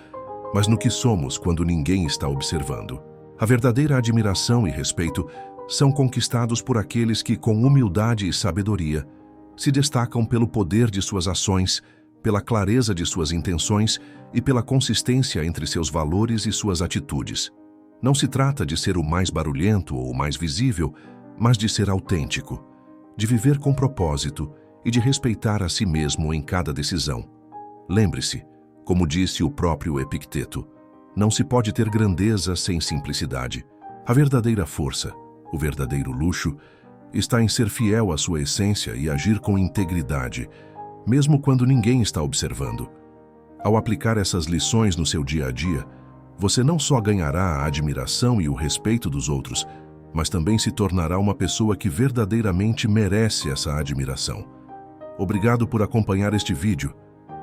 mas no que somos quando ninguém está observando. A verdadeira admiração e respeito são conquistados por aqueles que, com humildade e sabedoria, se destacam pelo poder de suas ações, pela clareza de suas intenções e pela consistência entre seus valores e suas atitudes. Não se trata de ser o mais barulhento ou o mais visível, mas de ser autêntico, de viver com propósito e de respeitar a si mesmo em cada decisão. Lembre-se, como disse o próprio Epicteto, não se pode ter grandeza sem simplicidade. A verdadeira força, o verdadeiro luxo, está em ser fiel à sua essência e agir com integridade, mesmo quando ninguém está observando. Ao aplicar essas lições no seu dia a dia, você não só ganhará a admiração e o respeito dos outros, mas também se tornará uma pessoa que verdadeiramente merece essa admiração. Obrigado por acompanhar este vídeo.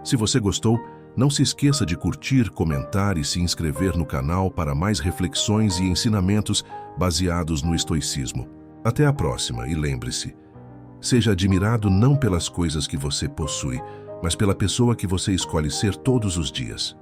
Se você gostou, não se esqueça de curtir, comentar e se inscrever no canal para mais reflexões e ensinamentos baseados no estoicismo. Até a próxima e lembre-se, seja admirado não pelas coisas que você possui, mas pela pessoa que você escolhe ser todos os dias.